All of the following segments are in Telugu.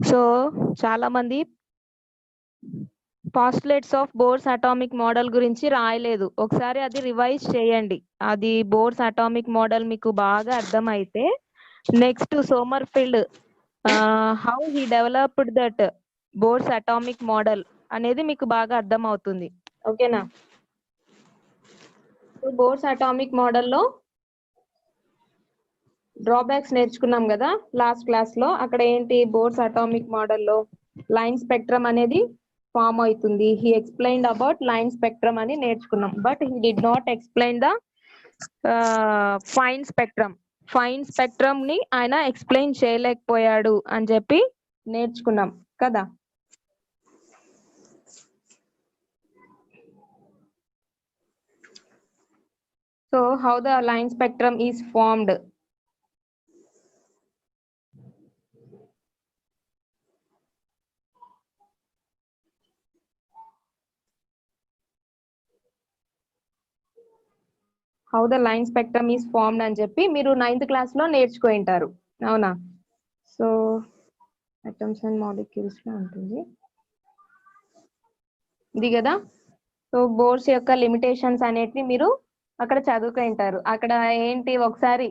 సో చాలా మంది postulates of Bohr's atomic model గురించి రాయలేదు. ఒకసారి అది రివైజ్ చేయండి. అది బోర్స్ అటామిక్ మోడల్ మీకు బాగా అర్థమైతే next Sommerfeld how he developed that bores atomic model అనేది మీకు బాగా అర్థం అవుతుంది. ఓకేనా? బోర్స్ అటామిక్ మోడల్లో డ్రాబ్యాక్స్ నేర్చుకున్నాం కదా లాస్ట్ క్లాస్ లో. అక్కడ ఏంటి, బోర్స్ అటామిక్ మోడల్లో లైన్ స్పెక్ట్రమ్ అనేది ఫామ్ అవుతుంది. He explained about line spectrum అని నేర్చుకున్నాం. But he did not explain the fine spectrum. Fine spectrum ని ఆయన ఎక్స్ప్లెయిన్ చేయలేకపోయాడు అని చెప్పి నేర్చుకున్నాం కదా. So how the line spectrum is formed. How the line spectrum is formed అని చెప్పి మీరు 9th క్లాస్ లో నేర్చుకుంటారు. అవునా? సో అటమ్స్ అండ్ మాలిక్యూల్స్ లో ఉంటుంది ఇది కదా. సో బోర్స్ యొక్క లిమిటేషన్స్ అనేటివి మీరు అక్కడ చదువుకుంటారు. అక్కడ ఏంటి, ఒకసారి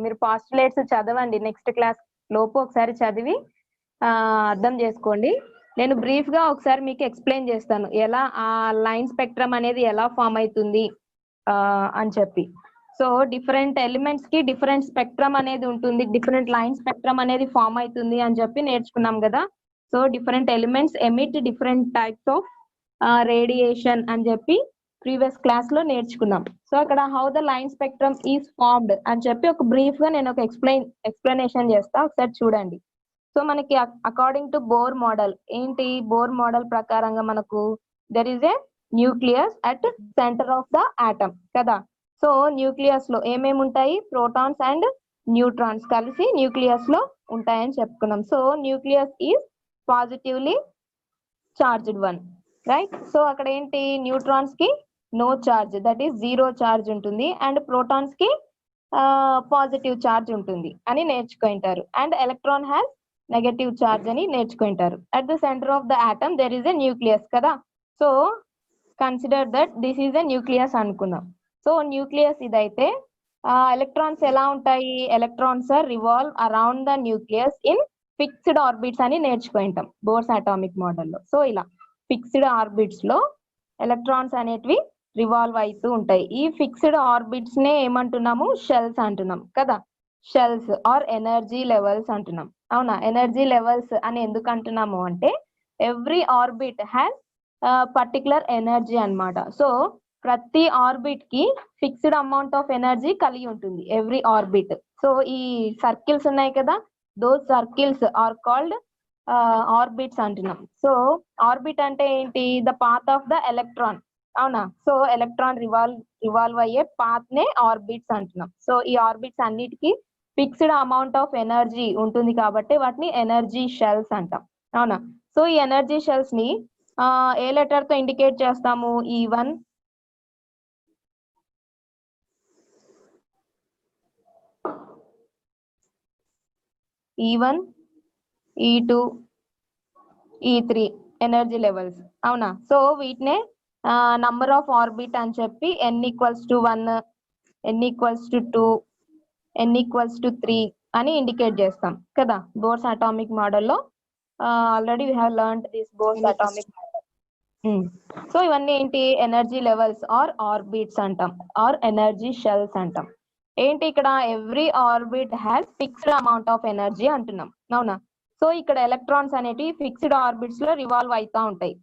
మీరు పాస్టులేట్స్ చదవండి. నెక్స్ట్ క్లాస్ లోపు ఒకసారి చదివి అర్థం చేసుకోండి. నేను బ్రీఫ్ గా ఒకసారి మీకు ఎక్స్ప్లెయిన్ చేస్తాను ఎలా ఆ లైన్ స్పెక్ట్రమ్ అనేది ఎలా ఫామ్ అవుతుంది అని చెప్పి. సో డిఫరెంట్ ఎలిమెంట్స్ కి డిఫరెంట్ స్పెక్ట్రమ్ అనేది ఉంటుంది, డిఫరెంట్ లైన్ స్పెక్ట్రమ్ అనేది ఫామ్ అవుతుంది అని చెప్పి నేర్చుకున్నాం కదా. So different elements emit different types of radiation అని చెప్పి ప్రీవియస్ క్లాస్ లో నేర్చుకున్నాం. సో అక్కడ how the line spectrum is formed అని చెప్పి ఒక బ్రీఫ్ గా నేను ఒక ఎక్స్ప్లెనేషన్ చేస్తా, ఒకసారి చూడండి. సో మనకి అకార్డింగ్ టు బోర్ మోడల్ ఏంటి, బోర్ మోడల్ ప్రకారంగా మనకు there is a nucleus at centre of the atom కదా. సో న్యూక్లియస్ లో ఏమేమి ఉంటాయి, ప్రోటాన్స్ అండ్ న్యూట్రాన్స్ కలిసి న్యూక్లియస్ లో ఉంటాయని చెప్పుకున్నాం. So nucleus is positively charged one, right. So అక్కడ ఏంటి, న్యూట్రాన్స్ కి no charge, that is zero charge ఉంటుంది, అండ్ ప్రోటాన్స్ కి పాజిటివ్ చార్జ్ ఉంటుంది అని నేర్చుకుంటారు. And electron has negative charge అని నేర్చుకుంటారు. At the centre of the atom there is a nucleus కదా. So consider that this is a nucleus అనుకుందాం. సో న్యూక్లియస్ ఇదైతే ఎలక్ట్రాన్స్ ఎలా ఉంటాయి, electrons revolve around the nucleus in fixed orbits అని నేర్చుకుంటాం బోర్స్ అటామిక్ మోడల్లో. సో ఇలా ఫిక్స్డ్ ఆర్బిట్స్ లో ఎలక్ట్రాన్స్ అనేటివి రివాల్వ్ అవుతూ ఉంటాయి. ఈ ఫిక్స్డ్ ఆర్బిట్స్ నే ఏమంటున్నాము, షెల్స్ అంటున్నాం కదా. షెల్స్ ఆర్ ఎనర్జీ లెవెల్స్ అంటున్నాం. అవునా? ఎనర్జీ లెవెల్స్ అని ఎందుకు అంటున్నాము అంటే every orbit has particular energy అన్నమాట. సో ప్రతి ఆర్బిట్ కి ఫిక్స్డ్ అమౌంట్ ఆఫ్ ఎనర్జీ కలిగి ఉంటుంది ఎవ్రీ ఆర్బిట్. సో ఈ సర్కిల్స్ ఉన్నాయి కదా, those circles are called orbits అంటున్నాం. సో ఆర్బిట్ అంటే ఏంటి, the path of the electron. అవునా? సో ఎలక్ట్రాన్ రివాల్వ్ అయ్యే పాత్ నే ఆర్బిట్స్ అంటున్నాం. సో ఈ ఆర్బిట్స్ అన్నిటికీ ఫిక్స్డ్ అమౌంట్ ఆఫ్ ఎనర్జీ ఉంటుంది కాబట్టి వాటిని ఎనర్జీ షెల్స్ అంటాం. అవునా? సో ఈ ఎనర్జీ షెల్స్ ని ఏ లెటర్ తో ఇండికేట్ చేస్తాము, E1, E1, E2, E3 energy levels. అవునా? సో వీటినే నంబర్ ఆఫ్ ఆర్బిట్ అని చెప్పి n=1, n=2, n=3 అని ఇండికేట్ చేస్తాం కదా బోర్స్ అటామిక్ మోడల్లో. Already we have learned this bores atomic model. So ఇవన్నీ ఏంటి, ఎనర్జీ లెవెల్స్ ఆర్ ఆర్బిట్స్ అంటాం, ఆర్ ఎనర్జీ షెల్స్ అంటాం. ఏంటి, ఇక్కడ every orbit has fixed amount of energy అంటున్నాం. అవునా? సో ఇక్కడ ఎలక్ట్రాన్స్ అనేవి ఫిక్స్డ్ ఆర్బిట్స్ లో రివాల్వ్ అవుతా ఉంటాయి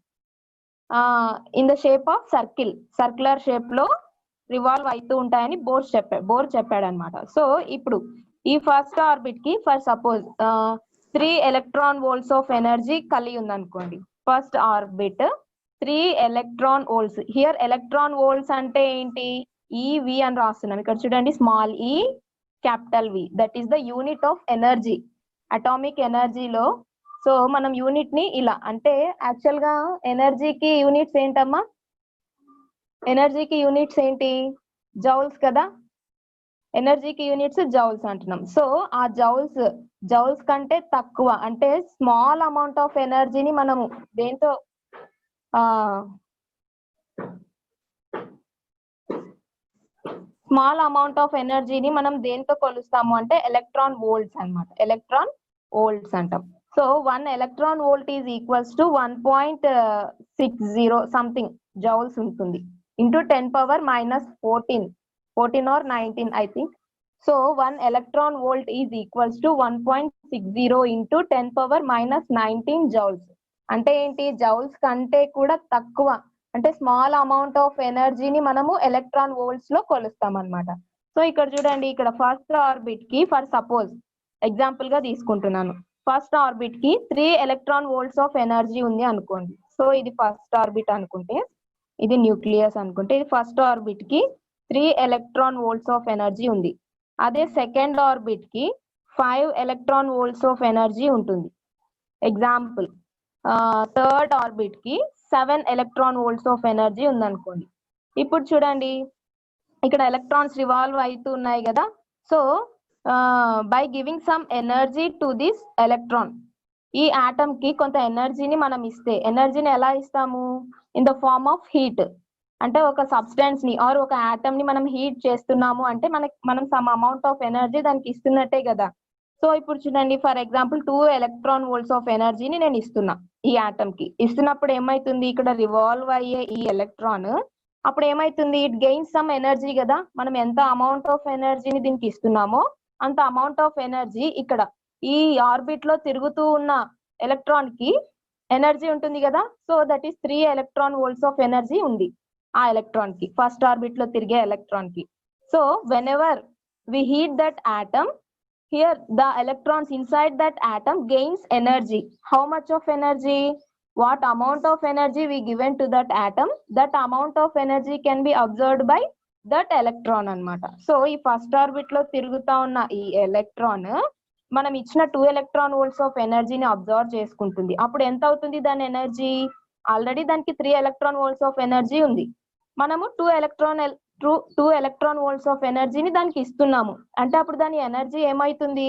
in the shape of circular shape లో రివాల్వ్ అవుతూ ఉంటాయని బోర్ చెప్పాడు అనమాట. సో ఇప్పుడు ఈ ఫస్ట్ ఆర్బిట్ కి for suppose 3 electron volts of energy కలిగి ఉంది అనుకోండి. First orbit 3 electron volts. Here electron volts అంటే ఏంటి, ఈవి అని రాస్తున్నాం ఇక్కడ చూడండి, small e capital V, that is the unit of energy atomic ఎనర్జీలో. సో మనం యూనిట్ ని ఇలా అంటే యాక్చువల్ గా ఎనర్జీకి యూనిట్స్ ఏంటమ్మా, ఎనర్జీకి యూనిట్స్ ఏంటి, జౌల్స్ కదా. ఎనర్జీకి యూనిట్స్ జౌల్స్ అంటున్నాం. సో ఆ జౌల్స్ కంటే తక్కువ అంటే స్మాల్ అమౌంట్ ఆఫ్ ఎనర్జీని మనము దేంతో స్మాల్ అమౌంట్ ఆఫ్ ఎనర్జీని మనం దేంతో కొలుస్తాము అంటే ఎలక్ట్రాన్ వోల్ట్స్ అన్నమాట. ఎలక్ట్రాన్ వోల్ట్స్ అంటాం. So 1 electron volt is equals to 1.60 something joules ఉంటుంది into 10⁻⁻14 or 19 I think. So 1 electron volt is equals to 1.60 into 10⁻⁻19 joules. అంటే ఏంటి జౌల్స్ కంటే కూడా తక్కువ అంటే స్మాల్ అమౌంట్ ఆఫ్ ఎనర్జీని మనము ఎలక్ట్రాన్ వోల్ట్స్ లో కొలుస్తాం అన్నమాట. సో ఇక్కడ చూడండి, ఇక్కడ ఫస్ట్ ఆర్బిట్ కి ఫర్ సపోజ్ ఎగ్జాంపుల్ గా తీసుకుంటున్నాను. ఫస్ట్ ఆర్బిట్ కి 3 ఎలక్ట్రాన్ వోల్ట్స్ ఆఫ్ ఎనర్జీ ఉంది అనుకోండి. సో ఇది ఫస్ట్ ఆర్బిట్ అనుకుంటే, ఇది న్యూక్లియస్ అనుకుంటే, ఇది ఫస్ట్ ఆర్బిట్ కి 3 ఎలక్ట్రాన్ వోల్ట్స్ ఆఫ్ ఎనర్జీ ఉంది. అదే సెకండ్ ఆర్బిట్ కి 5 ఎలక్ట్రాన్ వోల్ట్స్ ఆఫ్ ఎనర్జీ ఉంటుంది. ఎగ్జాంపుల్ థర్డ్ ఆర్బిట్ కి 7 ఎలక్ట్రాన్ వోల్ట్స్ ఆఫ్ ఎనర్జీ ఉందనుకోండి. ఇప్పుడు చూడండి, ఇక్కడ ఎలక్ట్రాన్స్ రివాల్వ్ అవుతూ ఉన్నాయి కదా. So by giving some energy to this electron, ఈ ఆటమ్ కి కొంత ఎనర్జీని మనం ఇస్తే, ఎనర్జీని ఎలా ఇస్తాము? In the form of heat. అంటే ఒక సబ్స్టెన్స్ ని ఆర్ ఒక ఆటమ్ ని మనం హీట్ చేస్తున్నాము అంటే మనం సమ్ అమౌంట్ ఆఫ్ ఎనర్జీ దానికి ఇస్తున్నట్టే కదా. సో ఇప్పుడు చూడండి, for example 2 electron volts of ఎనర్జీని నేను ఇస్తున్నా ఈ ఆటమ్ కి. ఇస్తున్నప్పుడు ఏమైతుంది, ఇక్కడ రివాల్వ్ అయ్యే ఈ ఎలక్ట్రాన్ అప్పుడు ఏమైతుంది, ఇట్ గెయిన్స్ సమ్ ఎనర్జీ కదా. మనం ఎంత అమౌంట్ ఆఫ్ ఎనర్జీని దీనికి ఇస్తున్నామో అంత అమౌంట్ ఆఫ్ ఎనర్జీ ఇక్కడ ఈ ఆర్బిట్ లో తిరుగుతూ ఉన్న ఎలక్ట్రాన్ కి ఎనర్జీ ఉంటుంది కదా. So that is 3 electron volts of energy ఉంది ఆ ఎలక్ట్రాన్ కి, ఫస్ట్ ఆర్బిట్ లో తిరిగే ఎలక్ట్రాన్ కి. So whenever we heat that atom, here the electrons inside that atom gains energy. How much of energy? What amount of energy we given to that atom, that amount of energy can be absorbed by that electron అన్నమాట. సో ఈ ఫస్ట్ ఆర్బిట్ లో తిరుగుతా ఉన్న ఈ ఎలక్ట్రాన్ మనం ఇచ్చిన 2 ఎలక్ట్రాన్ వోల్ట్స్ ఆఫ్ ఎనర్జీని అబ్జర్వ్ చేసుకుంటుంది. అప్పుడు ఎంత అవుతుంది దాని ఎనర్జీ? ఆల్రెడీ దానికి 3 ఎలక్ట్రాన్ వోల్ట్స్ ఆఫ్ ఎనర్జీ ఉంది. మనము 2 ఎలక్ట్రాన్ వోల్ట్స్ ఆఫ్ ఎనర్జీని దానికి ఇస్తున్నాము అంటే అప్పుడు దాని ఎనర్జీ ఏమైతుంది?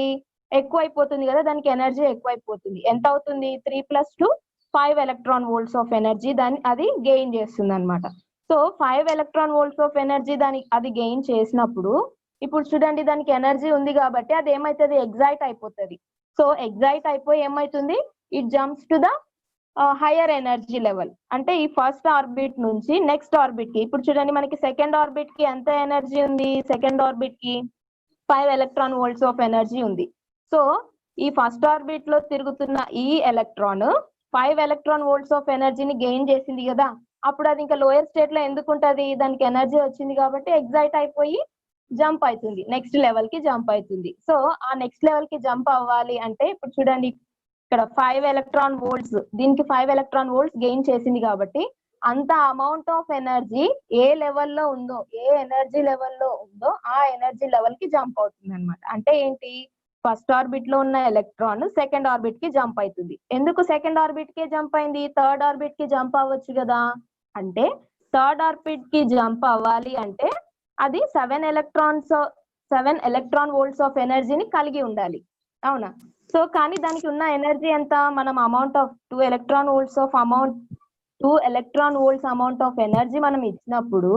ఎక్కువ అయిపోతుంది కదా, దానికి ఎనర్జీ ఎక్కువ అయిపోతుంది. ఎంత అవుతుంది? 3 + 2 5 ఎలక్ట్రాన్ వోల్ట్స్ ఆఫ్ ఎనర్జీ అది గెయిన్ చేస్తుంది అనమాట. So 5 electron volts of energy అది గెయిన్ చేసినప్పుడు ఇప్పుడు చూడండి, దానికి ఎనర్జీ ఉంది కాబట్టి అది ఏమైతుంది? ఎగ్జైట్ అయిపోతుంది. సో ఎగ్జైట్ అయిపోయి ఏమైతుంది? It jumps to the higher energy level. అంటే ఈ ఫస్ట్ ఆర్బిట్ నుంచి నెక్స్ట్ ఆర్బిట్ కి, ఇప్పుడు చూడండి మనకి సెకండ్ ఆర్బిట్ కి ఎంత ఎనర్జీ ఉంది? సెకండ్ ఆర్బిట్ కి 5 ఎలక్ట్రాన్ వోల్ట్స్ ఆఫ్ ఎనర్జీ ఉంది. సో ఈ ఫస్ట్ ఆర్బిట్ లో తిరుగుతున్న ఈ ఎలక్ట్రాన్ 5 ఎలక్ట్రాన్ వోల్ట్స్ ఆఫ్ ఎనర్జీని గెయిన్ చేసింది కదా. అప్పుడు అది ఇంకా లోయర్ స్టేట్ లో ఎందుకు ఉంటది? దానికి ఎనర్జీ వచ్చింది కాబట్టి ఎగ్జైట్ అయిపోయి జంప్ అవుతుంది, నెక్స్ట్ లెవెల్ కి జంప్ అవుతుంది. సో ఆ నెక్స్ట్ లెవెల్ కి జంప్ అవ్వాలి అంటే ఇప్పుడు చూడండి, ఇక్కడ 5 ఎలక్ట్రాన్ వోల్ట్స్, దీనికి 5 ఎలక్ట్రాన్ వోల్ట్స్ గెయిన్ చేసింది కాబట్టి అంత అమౌంట్ ఆఫ్ ఎనర్జీ ఏ లెవెల్లో ఉందో, ఏ ఎనర్జీ లెవెల్లో ఉందో ఆ ఎనర్జీ లెవెల్ కి జంప్ అవుతుంది అనమాట. అంటే ఏంటి? ఫస్ట్ ఆర్బిట్ లో ఉన్న ఎలక్ట్రాన్ సెకండ్ ఆర్బిట్ కి జంప్ అవుతుంది. ఎందుకు సెకండ్ ఆర్బిట్ కి జంప్ అయింది? థర్డ్ ఆర్బిట్ కి జంప్ అవ్వచ్చు కదా. అంటే థర్డ్ ఆర్బిట్ కి జంప్ అవ్వాలి అంటే అది 7 ఎలక్ట్రాన్ వోల్ట్స్ ఆఫ్ ఎనర్జీని కలిగి ఉండాలి, అవునా? సో కానీ దానికి ఉన్న ఎనర్జీ ఎంత? మనం amount of 2 electron volts amount of energy మనం ఇచ్చినప్పుడు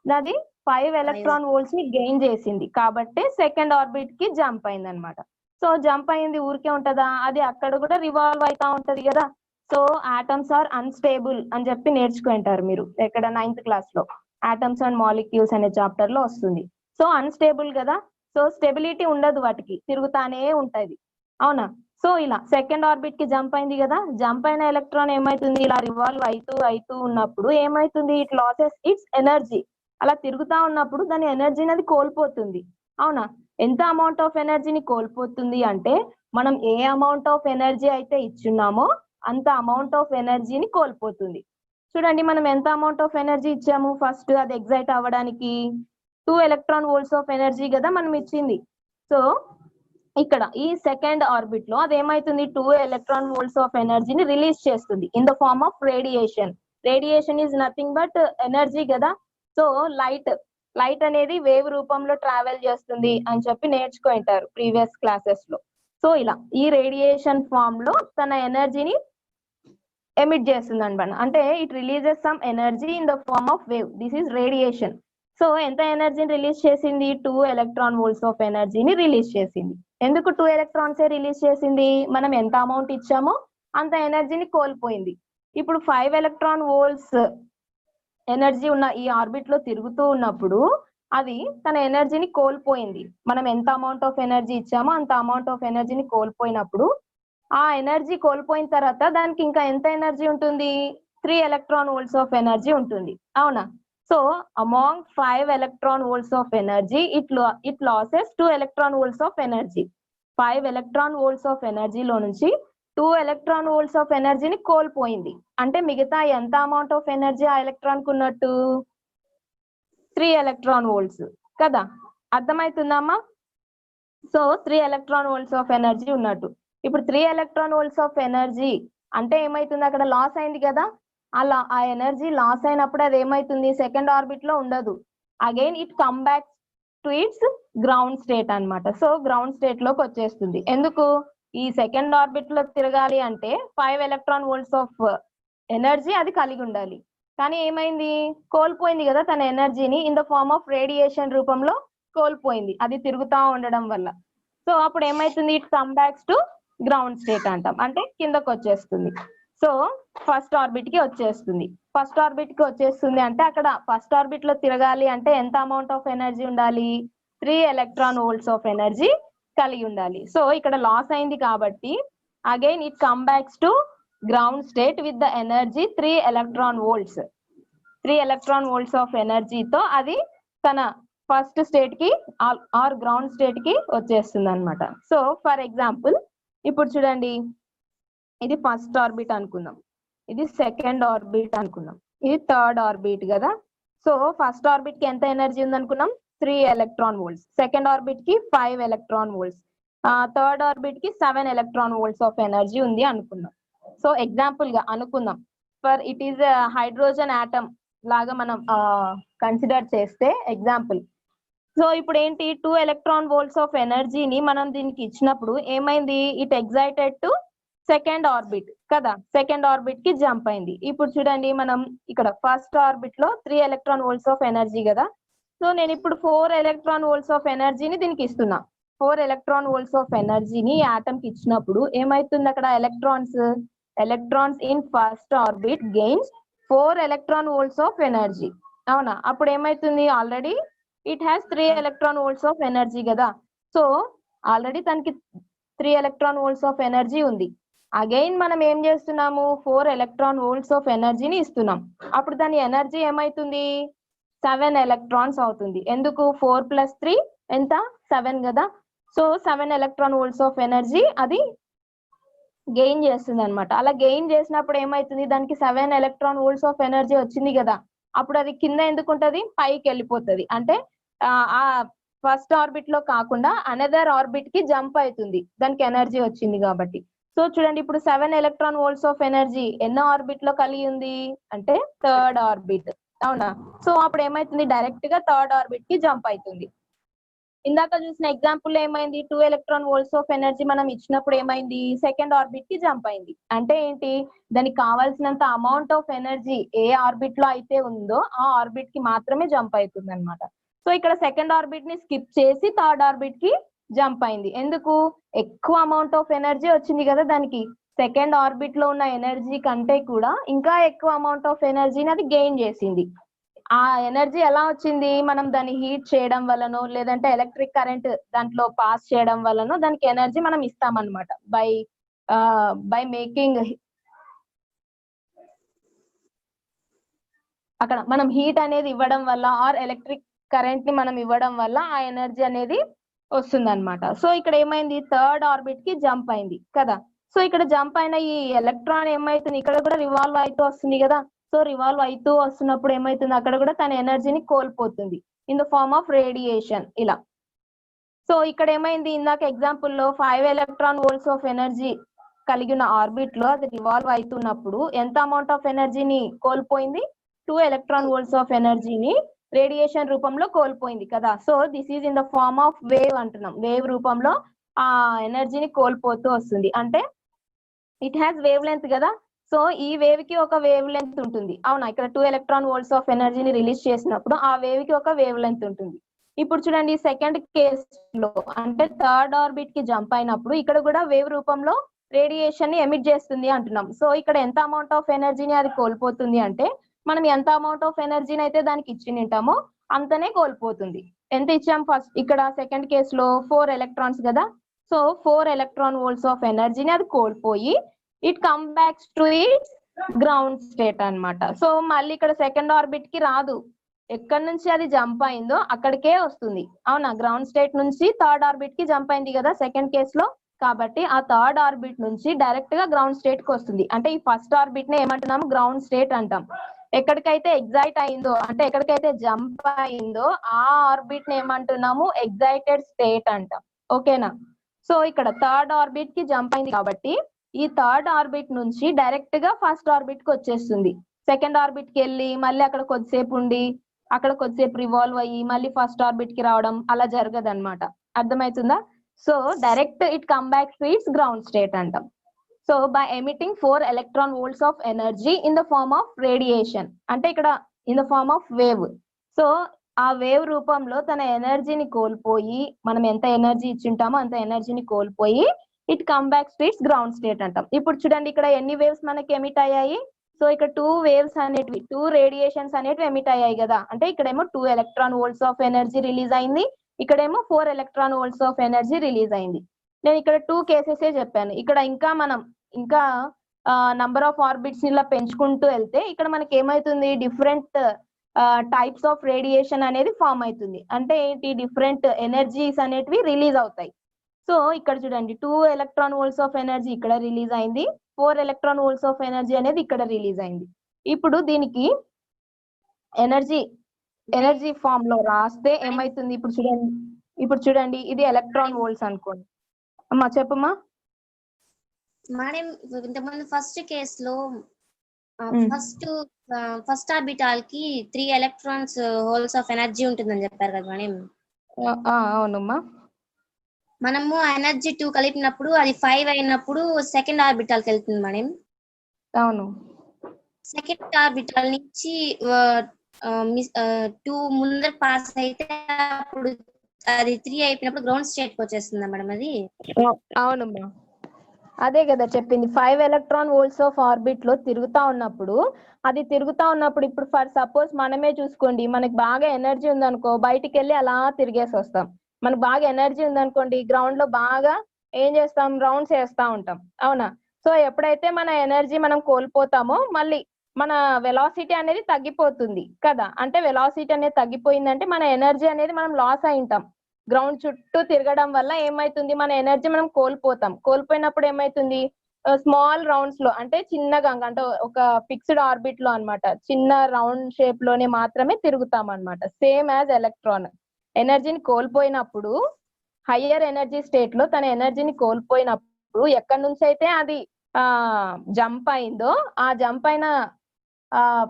అది 5 ఎలక్ట్రాన్ వోల్ట్స్ ని గెయిన్ చేసింది కాబట్టి సెకండ్ ఆర్బిట్ కి జంప్ అయింది అనమాట. సో జంప్ అయింది ఊరికే ఉంటదా? అది అక్కడ కూడా రివాల్వ్ అవుతా ఉంటది కదా. సో ఆటమ్స్ ఆర్ అన్స్టేబుల్ అని చెప్పి నేర్చుకుంటారు మీరు ఎక్కడ 9th క్లాస్ లో, ఆటమ్స్ అండ్ మాలిక్యూల్స్ అనే చాప్టర్ లో వస్తుంది. సో అన్స్టేబుల్ కదా, సో స్టెబిలిటీ ఉండదు, వాటికి తిరుగుతానే ఉంటది, అవునా? సో ఇలా సెకండ్ ఆర్బిట్ కి జంప్ అయింది కదా. జంప్ అయిన ఎలక్ట్రాన్ ఏమైతుంది? ఇలా రివాల్వ్ అవుతూ ఉన్నప్పుడు ఏమైతుంది? It losses it's energy. అలా తిరుగుతా ఉన్నప్పుడు దాని ఎనర్జీని అది కోల్పోతుంది, అవునా? ఎంత అమౌంట్ ఆఫ్ ఎనర్జీని కోల్పోతుంది అంటే మనం ఏ అమౌంట్ ఆఫ్ ఎనర్జీ అయితే ఇచ్చున్నామో అంత అమౌంట్ ఆఫ్ ఎనర్జీని కోల్పోతుంది. చూడండి, మనం ఎంత అమౌంట్ ఆఫ్ ఎనర్జీ ఇచ్చాము ఫస్ట్ అది ఎగ్జైట్ అవ్వడానికి? 2 ఎలక్ట్రాన్ వోల్ట్స్ ఆఫ్ ఎనర్జీ కదా మనం ఇచ్చింది. సో ఇక్కడ ఈ సెకండ్ ఆర్బిట్ లో అది ఏమైతుంది? 2 ఎలక్ట్రాన్ వోల్ట్స్ ఆఫ్ ఎనర్జీని రిలీజ్ చేస్తుంది in the form of radiation. Radiation is nothing but energy కదా. సో లైట్ లైట్ అనేది వేవ్ రూపంలో ట్రావెల్ చేస్తుంది అని చెప్పి నేర్చుకుంటారు ప్రీవియస్ క్లాసెస్ లో. సో ఇలా ఈ రేడియేషన్ ఫామ్ లో తన ఎనర్జీని ఎమిట్ చేస్తుంది అనమాట. అంటే it releases some energy in the form of wave. This is radiation. So ఎంత ఎనర్జీని రిలీజ్ చేసింది? 2 ఎలక్ట్రాన్ వోల్ట్స్ ఆఫ్ ఎనర్జీని రిలీజ్ చేసింది. ఎందుకు 2 ఎలక్ట్రాన్స్ రిలీజ్ చేసింది? మనం ఎంత అమౌంట్ ఇచ్చామో అంత ఎనర్జీని కోల్పోయింది. ఇప్పుడు 5 ఎలక్ట్రాన్ వోల్ట్స్ ఎనర్జీ ఉన్న ఈ ఆర్బిట్ లో తిరుగుతూ ఉన్నప్పుడు అది తన ఎనర్జీని కోల్పోయింది. మనం ఎంత అమౌంట్ ఆఫ్ ఎనర్జీ ఇచ్చామో అంత అమౌంట్ ఆఫ్ ఎనర్జీని కోల్పోయినప్పుడు ఆ ఎనర్జీ కోల్పోయిన తర్వాత దానికి ఇంకా ఎంత ఎనర్జీ ఉంటుంది? 3 ఎలక్ట్రాన్ వోల్ట్స్ ఆఫ్ ఎనర్జీ ఉంటుంది, అవునా? So among 5 electron volts of energy it loses 2 electron volts of energy. 5 electron volts of ఎనర్జీలో నుంచి 2 ఎలక్ట్రాన్ వోల్ట్స్ ఆఫ్ ఎనర్జీని కోల్పోయింది. అంటే మిగతా ఎంత అమౌంట్ ఆఫ్ ఎనర్జీ ఆ ఎలక్ట్రాన్ కు ఉన్నట్టు? 3 ఎలక్ట్రాన్ వోల్ట్స్ కదా. అర్థమవుతుందమ్మా? So 3 electron volts of energy ఉన్నట్టు. ఇప్పుడు 3 ఎలక్ట్రాన్ వోల్ట్స్ ఆఫ్ ఎనర్జీ అంటే ఏమైతుంది? అక్కడ లాస్ అయింది కదా. అలా ఆ ఎనర్జీ లాస్ అయినప్పుడు అది ఏమైతుంది? సెకండ్ ఆర్బిట్ లో ఉండదు. Again it come back to its ground state అన్నమాట. సో గ్రౌండ్ స్టేట్ లోకి వచ్చేస్తుంది. ఎందుకు? ఈ సెకండ్ ఆర్బిట్ లో తిరగాలి అంటే 5 ఎలక్ట్రాన్ వోల్ట్స్ ఆఫ్ ఎనర్జీ అది కలిగి ఉండాలి. కానీ ఏమైంది? కోల్పోయింది కదా తన ఎనర్జీని in the form of radiation రూపంలో కోల్పోయింది అది తిరుగుతా ఉండడం వల్ల. సో అప్పుడు ఏమైతుంది? It come backs to ground state అంటాం. అంటే కిందకు వచ్చేస్తుంది. సో ఫస్ట్ ఆర్బిట్ కి వచ్చేస్తుంది. ఫస్ట్ ఆర్బిట్ కి వచ్చేస్తుంది అంటే అక్కడ ఫస్ట్ ఆర్బిట్ లో తిరగాలి అంటే ఎంత అమౌంట్ ఆఫ్ ఎనర్జీ ఉండాలి? 3 ఎలక్ట్రాన్ వోల్ట్స్ ఆఫ్ ఎనర్జీ కలిగి ఉండాలి. సో ఇక్కడ లాస్ అయింది కాబట్టి again it come backs to ground state with the energy 3 electron volts. 3 electron volts of ఎనర్జీతో అది తన ఫస్ట్ స్టేట్ కి ఆర్ గ్రౌండ్ స్టేట్ కి వచ్చేస్తుంది అనమాట. సో ఫర్ ఎగ్జాంపుల్ ఇప్పుడు చూడండి, ఇది ఫస్ట్ ఆర్బిట్ అనుకుందాం, ఇది సెకండ్ ఆర్బిట్ అనుకుందాం, ఇది థర్డ్ ఆర్బిట్ కదా. సో ఫస్ట్ ఆర్బిట్ కి ఎంత ఎనర్జీ ఉంది అనుకున్నాం? 3 ఎలక్ట్రాన్ వోల్ట్స్. సెకండ్ ఆర్బిట్ కి 5 ఎలక్ట్రాన్ వోల్ట్స్. థర్డ్ ఆర్బిట్ కి 7 ఎలక్ట్రాన్ వోల్ట్స్ ఆఫ్ ఎనర్జీ ఉంది అనుకుందాం. సో ఎగ్జాంపుల్ గా అనుకుందాం, for it is hydrogen atom లాగా మనం కన్సిడర్ చేస్తే ఎగ్జాంపుల్. సో ఇప్పుడు ఏంటి? 2 ఎలక్ట్రాన్ వోల్ట్స్ ఆఫ్ ఎనర్జీని మనం దీనికి ఇచ్చినప్పుడు ఏమైంది? It excited to second orbit కదా. సెకండ్ ఆర్బిట్ కి జంప్ అయింది. ఇప్పుడు చూడండి, మనం ఇక్కడ ఫస్ట్ ఆర్బిట్ లో 3 ఎలక్ట్రాన్ వోల్ట్స్ ఆఫ్ ఎనర్జీ కదా. సో నేను ఇప్పుడు 4 ఎలక్ట్రాన్ వోల్ట్స్ ఆఫ్ ఎనర్జీని దీనికి ఇస్తున్నా. 4 ఎలక్ట్రాన్ వోల్ట్స్ ఆఫ్ ఎనర్జీని ఆటమ్ కి ఇచ్చినప్పుడు ఏమైతుంది? అక్కడ electrons in first orbit gains 4 electron volts of energy, అవునా? అప్పుడు ఏమైతుంది? Already it has 3 electron volts of energy కదా. సో ఆల్రెడీ తనకి 3 ఎలక్ట్రాన్ వోల్ట్స్ ఆఫ్ ఎనర్జీ ఉంది. అగైన్ మనం ఏం చేస్తున్నాము? 4 ఎలక్ట్రాన్ వోల్ట్స్ ఆఫ్ ఎనర్జీని ఇస్తున్నాం. అప్పుడు దాని ఎనర్జీ ఏమైతుంది? 7 ఎలక్ట్రాన్స్ అవుతుంది. ఎందుకు? 4 + 3 ఎంత? 7 కదా. So 7 electron volts of energy అది గెయిన్ చేస్తుంది అనమాట. అలా గెయిన్ చేసినప్పుడు ఏమైతుంది? దానికి 7 ఎలక్ట్రాన్ వోల్ట్స్ ఆఫ్ ఎనర్జీ వచ్చింది కదా. అప్పుడు అది కింద ఎందుకు ఉంటది? పైకి వెళ్ళిపోతుంది. అంటే ఆ ఫస్ట్ ఆర్బిట్ లో కాకుండా అనదర్ ఆర్బిట్ కి జంప్ అవుతుంది, దానికి ఎనర్జీ వచ్చింది కాబట్టి. సో చూడండి, ఇప్పుడు 7 ఎలక్ట్రాన్ వోల్ట్స్ ఆఫ్ ఎనర్జీ ఎన్నో ఆర్బిట్ లో కలిగి ఉంది అంటే థర్డ్ ఆర్బిట్, అవునా? సో అప్పుడు ఏమైతుంది? డైరెక్ట్ గా థర్డ్ ఆర్బిట్ కి జంప్ అవుతుంది. ఇందాక చూసిన ఎగ్జాంపుల్ ఏమైంది? 2 ఎలక్ట్రాన్ వోల్ట్స్ ఆఫ్ ఎనర్జీ మనం ఇచ్చినప్పుడు ఏమైంది? సెకండ్ ఆర్బిట్ కి జంప్ అయింది. అంటే ఏంటి? దానికి కావాల్సినంత amount of energy A orbit లో అయితే ఉందో ఆ ఆర్బిట్ కి మాత్రమే జంప్ అవుతుంది అనమాట. సో ఇక్కడ సెకండ్ ఆర్బిట్ ని స్కిప్ చేసి థర్డ్ ఆర్బిట్ కి జంప్ అయింది. ఎందుకు? ఎక్కువ అమౌంట్ ఆఫ్ ఎనర్జీ వచ్చింది కదా దానికి. సెకండ్ ఆర్బిట్ లో ఉన్న ఎనర్జీ కంటే కూడా ఇంకా ఎక్కువ అమౌంట్ ఆఫ్ ఎనర్జీని అది గెయిన్ చేసింది. ఆ ఎనర్జీ ఎలా వచ్చింది? మనం దాన్ని హీట్ చేయడం వల్లనో లేదంటే ఎలక్ట్రిక్ కరెంట్ దాంట్లో పాస్ చేయడం వల్లనో దానికి ఎనర్జీ మనం ఇస్తామన్నమాట. బై మేకింగ్, అక్కడ మనం హీట్ అనేది ఇవ్వడం వల్ల ఆర్ ఎలక్ట్రిక్ కరెంట్ ని మనం ఇవ్వడం వల్ల ఆ ఎనర్జీ అనేది వస్తుంది అనమాట. సో ఇక్కడ ఏమైంది? థర్డ్ ఆర్బిట్ కి జంప్ అయింది కదా. సో ఇక్కడ జంప్ అయిన ఈ ఎలక్ట్రాన్ ఏమైతుంది? ఇక్కడ కూడా రివాల్వ్ అవుతూ వస్తుంది కదా. సో రివాల్వ్ అవుతూ వస్తున్నప్పుడు ఏమైతుంది? అక్కడ కూడా తన ఎనర్జీని కోల్పోతుంది in the form of radiation ఇలా. సో ఇక్కడ ఏమైంది? ఇందాక ఎగ్జాంపుల్ లో 5 ఎలక్ట్రాన్ వోల్ట్స్ ఆఫ్ ఎనర్జీ కలిగిన ఆర్బిట్ లో అది రివాల్వ్ అవుతున్నప్పుడు ఎంత అమౌంట్ ఆఫ్ ఎనర్జీని కోల్పోయింది? 2 ఎలక్ట్రాన్ వోల్ట్స్ ఆఫ్ ఎనర్జీని రేడియేషన్ రూపంలో కోల్పోయింది కదా. So this is in the form of wave అంటున్నాం. వేవ్ రూపంలో ఆ ఎనర్జీని కోల్పోతూ వస్తుంది. అంటే ఇట్ హ్యాస్ వేవ్ లెంత్ కదా. సో ఈ వేవ్ కి ఒక వేవ్ లెంత్ ఉంటుంది అవునా. ఇక్కడ 2 ఎలక్ట్రాన్ వోల్ట్స్ ఆఫ్ ఎనర్జీని రిలీజ్ చేసినప్పుడు ఆ వేవ్ కి ఒక వేవ్ లెంత్ ఉంటుంది. ఇప్పుడు చూడండి సెకండ్ కేస్ లో అంటే థర్డ్ ఆర్బిట్ కి జంప్ అయినప్పుడు ఇక్కడ కూడా వేవ్ రూపంలో రేడియేషన్ ని ఎమిట్ చేస్తుంది అంటున్నాం. సో ఇక్కడ ఎంత అమౌంట్ ఆఫ్ ఎనర్జీని అది కోల్పోతుంది అంటే మనం ఎంత అమౌంట్ ఆఫ్ ఎనర్జీని అయితే దానికి ఇచ్చింటామో అంతనే కోల్పోతుంది. ఎంత ఇచ్చాం ఫస్ట్ ఇక్కడ సెకండ్ కేస్ లో 4 ఎలక్ట్రాన్స్ కదా. సో 4 ఎలక్ట్రాన్ వోల్ట్స్ ఆఫ్ ఎనర్జీని అది కోల్పోయి it come backs to its ground state అన్నమాట. సో మళ్ళీ ఇక్కడ సెకండ్ ఆర్బిట్ కి రాదు. ఎక్కడి నుంచి అది జంప్ అయిందో అక్కడికే వస్తుంది అవునా. గ్రౌండ్ స్టేట్ నుంచి థర్డ్ ఆర్బిట్ కి జంప్ అయింది కదా సెకండ్ కేస్ లో. కాబట్టి ఆ థర్డ్ ఆర్బిట్ నుంచి డైరెక్ట్ గా గ్రౌండ్ స్టేట్ కి వస్తుంది. అంటే ఈ ఫస్ట్ ఆర్బిట్ ని ఏమంటున్నాము గ్రౌండ్ స్టేట్ అంటాం. ఎక్కడికైతే ఎగ్జైట్ అయిందో అంటే ఎక్కడికైతే జంప్ అయిందో ఆ ఆర్బిట్ ని ఏమంటున్నాము ఎగ్జైటెడ్ స్టేట్ అంటాం. ఓకేనా. సో ఇక్కడ థర్డ్ ఆర్బిట్ కి జంప్ అయింది కాబట్టి ఈ థర్డ్ ఆర్బిట్ నుంచి డైరెక్ట్ గా ఫస్ట్ ఆర్బిట్ కి వచ్చేస్తుంది. సెకండ్ ఆర్బిట్ కి వెళ్ళి మళ్ళీ అక్కడ కొద్దిసేపు ఉండి అక్కడ కొద్దిసేపు రివాల్వ్ అయ్యి మళ్ళీ ఫస్ట్ ఆర్బిట్ కి రావడం అలా జరగదు అనమాట. అర్థమవుతుందా. So direct it come back to its ground state అంటాం. So by emitting 4 electron volts of energy in the form of radiation అంటే ఇక్కడ in the form of wave. So ఆ వేవ్ రూపంలో తన ఎనర్జీని కోల్పోయి మనం ఎంత ఎనర్జీ ఇచ్చింటామో అంత ఎనర్జీని కోల్పోయి it come back to its ground state అంటాం. ఇప్పుడు చూడండి ఇక్కడ ఎన్ని వేవ్స్ మనకి ఎమిట్ అయ్యాయి. సో ఇక్కడ 2 వేవ్స్ అనేటివి 2 రేడియేషన్స్ అనేటివి ఎమిట్ అయ్యాయి కదా. అంటే ఇక్కడేమో 2 electron volts of energy release అయింది. ఇక్కడేమో 4 electron volts of energy release అయింది. నేను ఇక్కడ 2 కేసెస్ చెప్పాను. ఇక్కడ ఇంకా మనం ఇంకా నంబర్ ఆఫ్ ఆర్బిట్స్ ఇలా పెంచుకుంటూ వెళ్తే ఇక్కడ మనకి ఏమైతుంది డిఫరెంట్ టైప్స్ ఆఫ్ రేడియేషన్ అనేది ఫామ్ అవుతుంది. అంటే ఏంటి డిఫరెంట్ ఎనర్జీస్ అనేటివి రిలీజ్ అవుతాయి. సో ఇక్కడ చూడండి 2 ఎలక్ట్రాన్ వోల్ట్స్ ఆఫ్ ఎనర్జీ ఇక్కడ రిలీజ్ అయింది. 4 ఎలక్ట్రాన్ వోల్ట్స్ ఆఫ్ ఎనర్జీ అనేది ఇక్కడ రిలీజ్ అయింది. ఇప్పుడు దీనికి ఎనర్జీ ఫామ్ లో రాస్తే ఏమైతుంది ఇప్పుడు చూడండి ఇది ఎలక్ట్రాన్ వోల్ట్స్ అనుకోండి. అమ్మా చెప్పమ్మా. మేడం ఇంతకుముందు ఫస్ట్ కేస్ లో ఫస్ట్ ఆర్బిటాల్ కి 3 ఎలక్ట్రాన్స్ హోల్స్ ఆఫ్ ఎనర్జీ ఉంటుందని చెప్పారు కదా మేడం. అవునమ్మా. మనము ఎనర్జీ 2 కలిపినప్పుడు అది 5 అయినప్పుడు సెకండ్ ఆర్బిటాల్ కి వెళ్తుంది మేడం. అవును. సెకండ్ ఆర్బిటాల్ నుంచి 2 ముందర పాస్ అయితే అప్పుడు అది 3 అయిపోయినప్పుడు గ్రౌండ్ స్టేట్ కి వచ్చేస్తుందా మేడం అది. అవునమ్మా అదే కదా చెప్పింది. 5 ఎలక్ట్రాన్ వోల్ట్స్ ఆఫ్ ఆర్బిట్ లో తిరుగుతా ఉన్నప్పుడు ఇప్పుడు ఫర్ సపోజ్ మనమే చూసుకోండి మనకి బాగా ఎనర్జీ ఉందనుకో బయటికి వెళ్ళి అలా తిరిగేసి వస్తాం. మనకు బాగా ఎనర్జీ ఉందనుకోండి గ్రౌండ్ లో బాగా ఏం చేస్తాం రౌండ్స్ వేస్తా ఉంటాం అవునా. సో ఎప్పుడైతే మన ఎనర్జీ మనం కోల్పోతామో మళ్ళీ మన వెలాసిటీ అనేది తగ్గిపోతుంది కదా. అంటే వెలాసిటీ అనేది తగ్గిపోయిందంటే మన ఎనర్జీ అనేది మనం లాస్ అయి ఉంటాం. గ్రౌండ్ చుట్టూ తిరగడం వల్ల ఏమైతుంది మన ఎనర్జీ మనం కోల్పోయినప్పుడు ఏమైతుంది స్మాల్ రౌండ్స్ లో అంటే చిన్నగా అంటే ఒక ఫిక్స్డ్ ఆర్బిట్ లో అన్నమాట చిన్న రౌండ్ షేప్ లోనే మాత్రమే తిరుగుతాం అన్నమాట. సేమ్ యాజ్ ఎలక్ట్రాన్ ఎనర్జీని కోల్పోయినప్పుడు హయ్యర్ ఎనర్జీ స్టేట్ లో తన ఎనర్జీని కోల్పోయినప్పుడు ఎక్కడి నుంచి అయితే అది జంప్ అయిందో ఆ జంప్ అయిన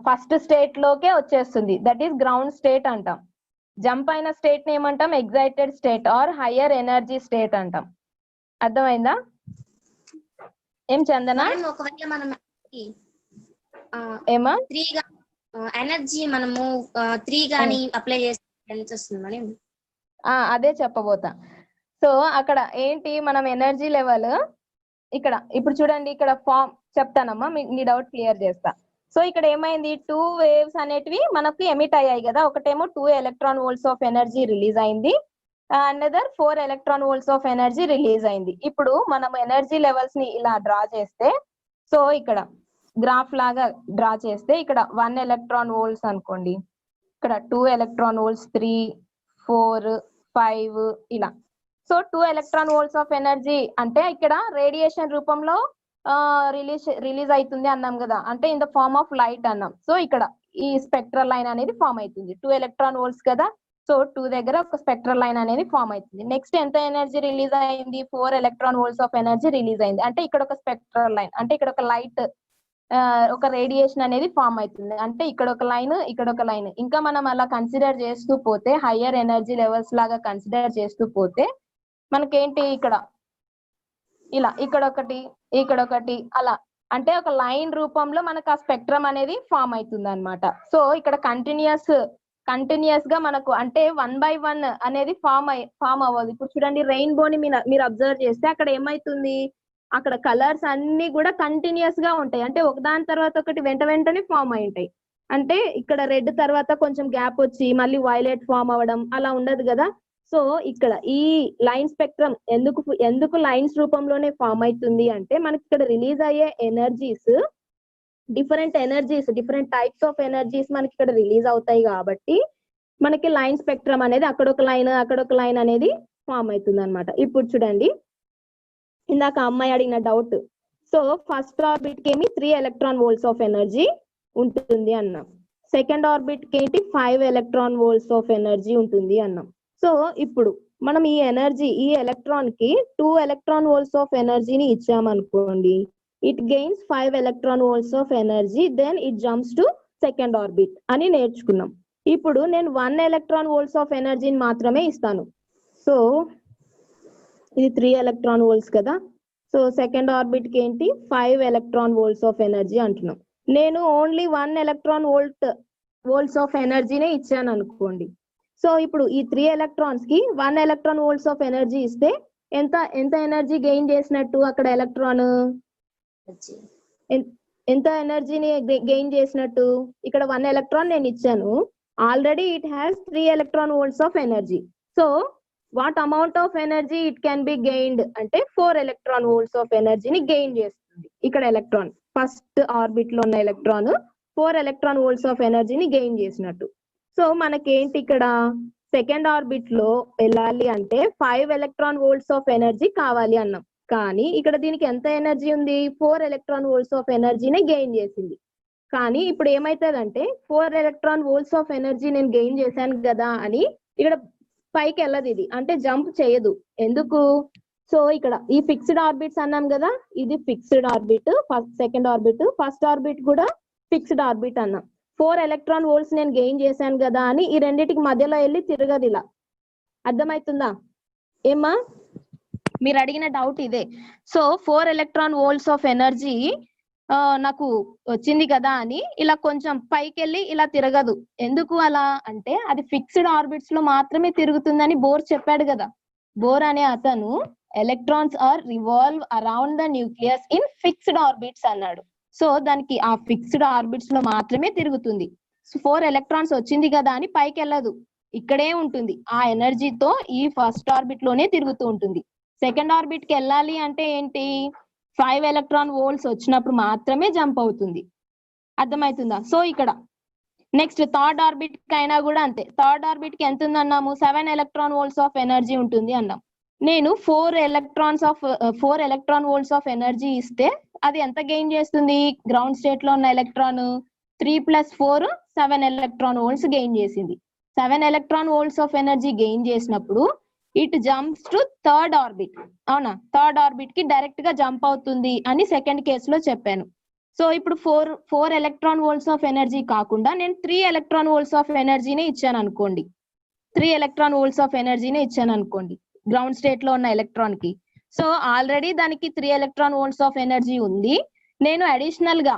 ఫస్ట్ స్టేట్ లోకే వచ్చేస్తుంది. దట్ ఈస్ గ్రౌండ్ స్టేట్ అంటాం. జంప్ అయిన స్టేట్ ని ఏమంటాం excited state or higher energy state అంటాం. అర్థమైందా ఏం చందన. ఒకవేళ మనం ఏమా ఎనర్జీ మనము 3 గాని అప్లై చేస్తే ఎంత వస్తుంది మేడం. అదే చెప్పబోతా. సో అక్కడ ఏంటి మనం ఎనర్జీ లెవెల్ ఇక్కడ ఇప్పుడు చూడండి ఇక్కడ ఫామ్ చెప్తానమ్మా మీ డౌట్ క్లియర్ చేస్తా. సో ఇక్కడ ఏమైంది 2 వేవ్స్ అనేటివి మనకు ఎమిట్ అయ్యాయి కదా. ఒకటేమో 2 electron volts of energy release అయింది. Another 4 electron volts of energy release అయింది. ఇప్పుడు మనం ఎనర్జీ లెవెల్స్ ని ఇలా డ్రా చేస్తే సో ఇక్కడ గ్రాఫ్ లాగా డ్రా చేస్తే ఇక్కడ 1 ఎలక్ట్రాన్ వోల్ట్స్ అనుకోండి. ఇక్కడ 2 ఎలక్ట్రాన్ వోల్ట్స్ 3 4 5 ఇలా. So 2 electron volts of energy అంటే ఇక్కడ రేడియేషన్ రూపంలో రిలీజ్ అవుతుంది అన్నాం కదా. అంటే in the form of light అన్నాం. సో ఇక్కడ ఈ స్పెక్ట్రల్ లైన్ అనేది ఫామ్ అవుతుంది 2 ఎలక్ట్రాన్ వోల్ట్స్ కదా. సో 2 దగ్గర ఒక స్పెక్ట్రల్ లైన్ అనేది ఫామ్ అవుతుంది. నెక్స్ట్ ఎంత ఎనర్జీ రిలీజ్ అయింది 4 electron volts of energy release అయింది. అంటే ఇక్కడ ఒక స్పెక్ట్రల్ లైన్ అంటే ఇక్కడ ఒక లైట్ ఒక రేడియేషన్ అనేది ఫామ్ అవుతుంది. అంటే ఇక్కడ ఒక లైన్, ఇక్కడ ఒక లైన్. ఇంకా మనం అలా కన్సిడర్ చేస్తూ పోతే హయ్యర్ ఎనర్జీ లెవెల్స్ లాగా కన్సిడర్ చేస్తూ పోతే మనకేంటి ఇక్కడ ఇలా ఇక్కడ ఒకటి అలా, అంటే ఒక లైన్ రూపంలో మనకు ఆ స్పెక్ట్రమ్ అనేది ఫామ్ అవుతుంది అనమాట. సో ఇక్కడ కంటిన్యూస్ గా మనకు అంటే 1 by 1 అనేది ఫామ్ అవ్వదు. ఇప్పుడు చూడండి రెయిన్బోని మీరు అబ్జర్వ్ చేస్తే అక్కడ ఏమైతుంది, అక్కడ కలర్స్ అన్ని కూడా కంటిన్యూస్ గా ఉంటాయి. అంటే ఒకదాని తర్వాత ఒకటి వెంటనే ఫామ్ అయి ఉంటాయి. అంటే ఇక్కడ రెడ్ తర్వాత కొంచెం గ్యాప్ వచ్చి మళ్ళీ వైలెట్ ఫామ్ అవ్వడం అలా ఉండదు కదా. సో ఇక్కడ ఈ లైన్ స్పెక్ట్రమ్ ఎందుకు లైన్స్ రూపంలోనే ఫామ్ అవుతుంది అంటే మనకి ఇక్కడ రిలీజ్ అయ్యే energies different types of energies మనకి ఇక్కడ రిలీజ్ అవుతాయి కాబట్టి మనకి లైన్ స్పెక్ట్రమ్ అనేది అక్కడొక లైన్ అనేది ఫామ్ అవుతుంది అనమాట. ఇప్పుడు చూడండి, ఇందాక అమ్మాయి అడిగిన డౌట్. సో ఫస్ట్ ఆర్బిట్ కి ఏమి 3 ఎలక్ట్రాన్ వోల్ట్స్ ఆఫ్ ఎనర్జీ ఉంటుంది అన్నాం. సెకండ్ ఆర్బిట్ కి ఏంటి 5 ఎలక్ట్రాన్ వోల్ట్స్ ఆఫ్ ఎనర్జీ ఉంటుంది అన్నాం. సో ఇప్పుడు మనం ఈ ఎలక్ట్రాన్ కి 2 ఎలక్ట్రాన్ వోల్ట్స్ ఆఫ్ ఎనర్జీని ఇచ్చామనుకోండి, it gains 5 electron volts of energy, then it jumps to second orbit అని నేర్చుకున్నాం. ఇప్పుడు నేను 1 ఎలక్ట్రాన్ వోల్ట్స్ ఆఫ్ ఎనర్జీని మాత్రమే ఇస్తాను. సో ఇది 3 ఎలక్ట్రాన్ వోల్ట్స్ కదా. సో సెకండ్ ఆర్బిట్ కి ఏంటి 5 ఎలక్ట్రాన్ వోల్ట్స్ ఆఫ్ ఎనర్జీ అంటున్నాం. నేను ఓన్లీ 1 ఎలక్ట్రాన్ వోల్ట్స్ ఆఫ్ ఎనర్జీనే ఇచ్చాను అనుకోండి. సో ఇప్పుడు ఈ 3 ఎలక్ట్రాన్స్ కి 1 ఎలక్ట్రాన్ వోల్ట్స్ ఆఫ్ ఎనర్జీ ఇస్తే ఎంత ఎనర్జీ గెయిన్ చేసినట్టు అక్కడ ఎలక్ట్రాన్ ఎంత ఎనర్జీని గెయిన్ చేసినట్టు, ఇక్కడ 1 ఎలక్ట్రాన్ నేను ఇచ్చాను, already it has 3 electron volts of energy. So what amount of energy it can be gained అంటే 4 ఎలక్ట్రాన్ వోల్ట్స్ ఆఫ్ ఎనర్జీని గెయిన్ చేస్తుంది. ఇక్కడ ఎలక్ట్రాన్ ఫస్ట్ ఆర్బిట్ లో ఉన్న ఎలక్ట్రాన్ 4 ఎలక్ట్రాన్ వోల్ట్స్ ఆఫ్ ఎనర్జీని గెయిన్ చేసినట్టు. సో మనకేంటి ఇక్కడ సెకండ్ ఆర్బిట్ లో వెళ్ళాలి అంటే 5 ఎలక్ట్రాన్ వోల్ట్స్ ఆఫ్ ఎనర్జీ కావాలి అన్నాం. కానీ ఇక్కడ దీనికి ఎంత ఎనర్జీ ఉంది, 4 ఎలక్ట్రాన్ వోల్ట్స్ ఆఫ్ ఎనర్జీని గెయిన్ చేసింది. కానీ ఇప్పుడు ఏమైతుందంటే 4 ఎలక్ట్రాన్ వోల్ట్స్ ఆఫ్ ఎనర్జీ నేను గెయిన్ చేశాను కదా అని ఇక్కడ పైకి వెళ్ళదు, ఇది అంటే జంప్ చేయదు. ఎందుకు? సో ఇక్కడ ఈ ఫిక్స్డ్ ఆర్బిట్స్ అన్నాం కదా, ఇది fixed orbit, second orbit, first orbit కూడా ఫిక్స్డ్ ఆర్బిట్ అన్నాం. 4 ఎలక్ట్రాన్ వోల్ట్స్ నేను గెయిన్ చేశాను కదా అని ఈ రెండింటికి మధ్యలో వెళ్ళి తిరగదు ఇలా. అర్థమవుతుందా ఏమా? మీరు అడిగిన డౌట్ ఇదే. So 4 electron volts of energy నాకు వచ్చింది కదా అని ఇలా కొంచెం పైకి వెళ్ళి ఇలా తిరగదు. ఎందుకు అలా అంటే అది ఫిక్స్డ్ ఆర్బిట్స్ లో మాత్రమే తిరుగుతుందని బోర్ చెప్పాడు కదా. బోర్ అనే అతను electrons are revolve around the nucleus in fixed orbits అన్నాడు. సో దానికి ఆ ఫిక్స్డ్ ఆర్బిట్స్ లో మాత్రమే తిరుగుతుంది. 4 ఎలక్ట్రాన్స్ వచ్చింది కదా అని పైకి వెళ్ళదు, ఇక్కడే ఉంటుంది. ఆ ఎనర్జీతో ఈ ఫస్ట్ ఆర్బిట్ లోనే తిరుగుతూ ఉంటుంది. సెకండ్ ఆర్బిట్ కి వెళ్ళాలి అంటే ఏంటి, 5 ఎలక్ట్రాన్ వోల్ట్స్ వచ్చినప్పుడు మాత్రమే జంప్ అవుతుంది. అర్థమవుతుందా? సో ఇక్కడ నెక్స్ట్ థర్డ్ ఆర్బిట్ కి అయినా కూడా అంతే. థర్డ్ ఆర్బిట్ కి ఎంత ఉంది అన్నాము, 7 ఎలక్ట్రాన్ వోల్ట్స్ ఆఫ్ ఎనర్జీ ఉంటుంది అన్నాం. నేను 4 ఎలక్ట్రాన్ వోల్ట్స్ ఆఫ్ ఎనర్జీ ఇస్తే అది ఎంత గెయిన్ చేస్తుంది, గ్రౌండ్ స్టేట్ లో ఉన్న ఎలక్ట్రాన్ 3 + 4 7 ఎలక్ట్రాన్ వోల్ట్స్ గెయిన్ చేసింది. 7 electron volts of energy gain చేసినప్పుడు it jumps to third orbit. అవునా? థర్డ్ ఆర్బిట్ కి డైరెక్ట్ గా జంప్ అవుతుంది అని సెకండ్ కేసులో చెప్పాను. సో ఇప్పుడు 4 ఎలక్ట్రాన్ వోల్ట్స్ ఆఫ్ ఎనర్జీ కాకుండా నేను 3 ఎలక్ట్రాన్ వోల్ట్స్ ఆఫ్ ఎనర్జీని ఇచ్చాను అనుకోండి. 3 ఎలక్ట్రాన్ వోల్ట్స్ ఆఫ్ ఎనర్జీని ఇచ్చాను అనుకోండి గ్రౌండ్ స్టేట్ లో ఉన్న ఎలక్ట్రాన్ కి. సో ఆల్రెడీ దానికి 3 ఎలక్ట్రాన్ వోల్ట్స్ ఆఫ్ ఎనర్జీ ఉంది. నేను అడిషనల్ గా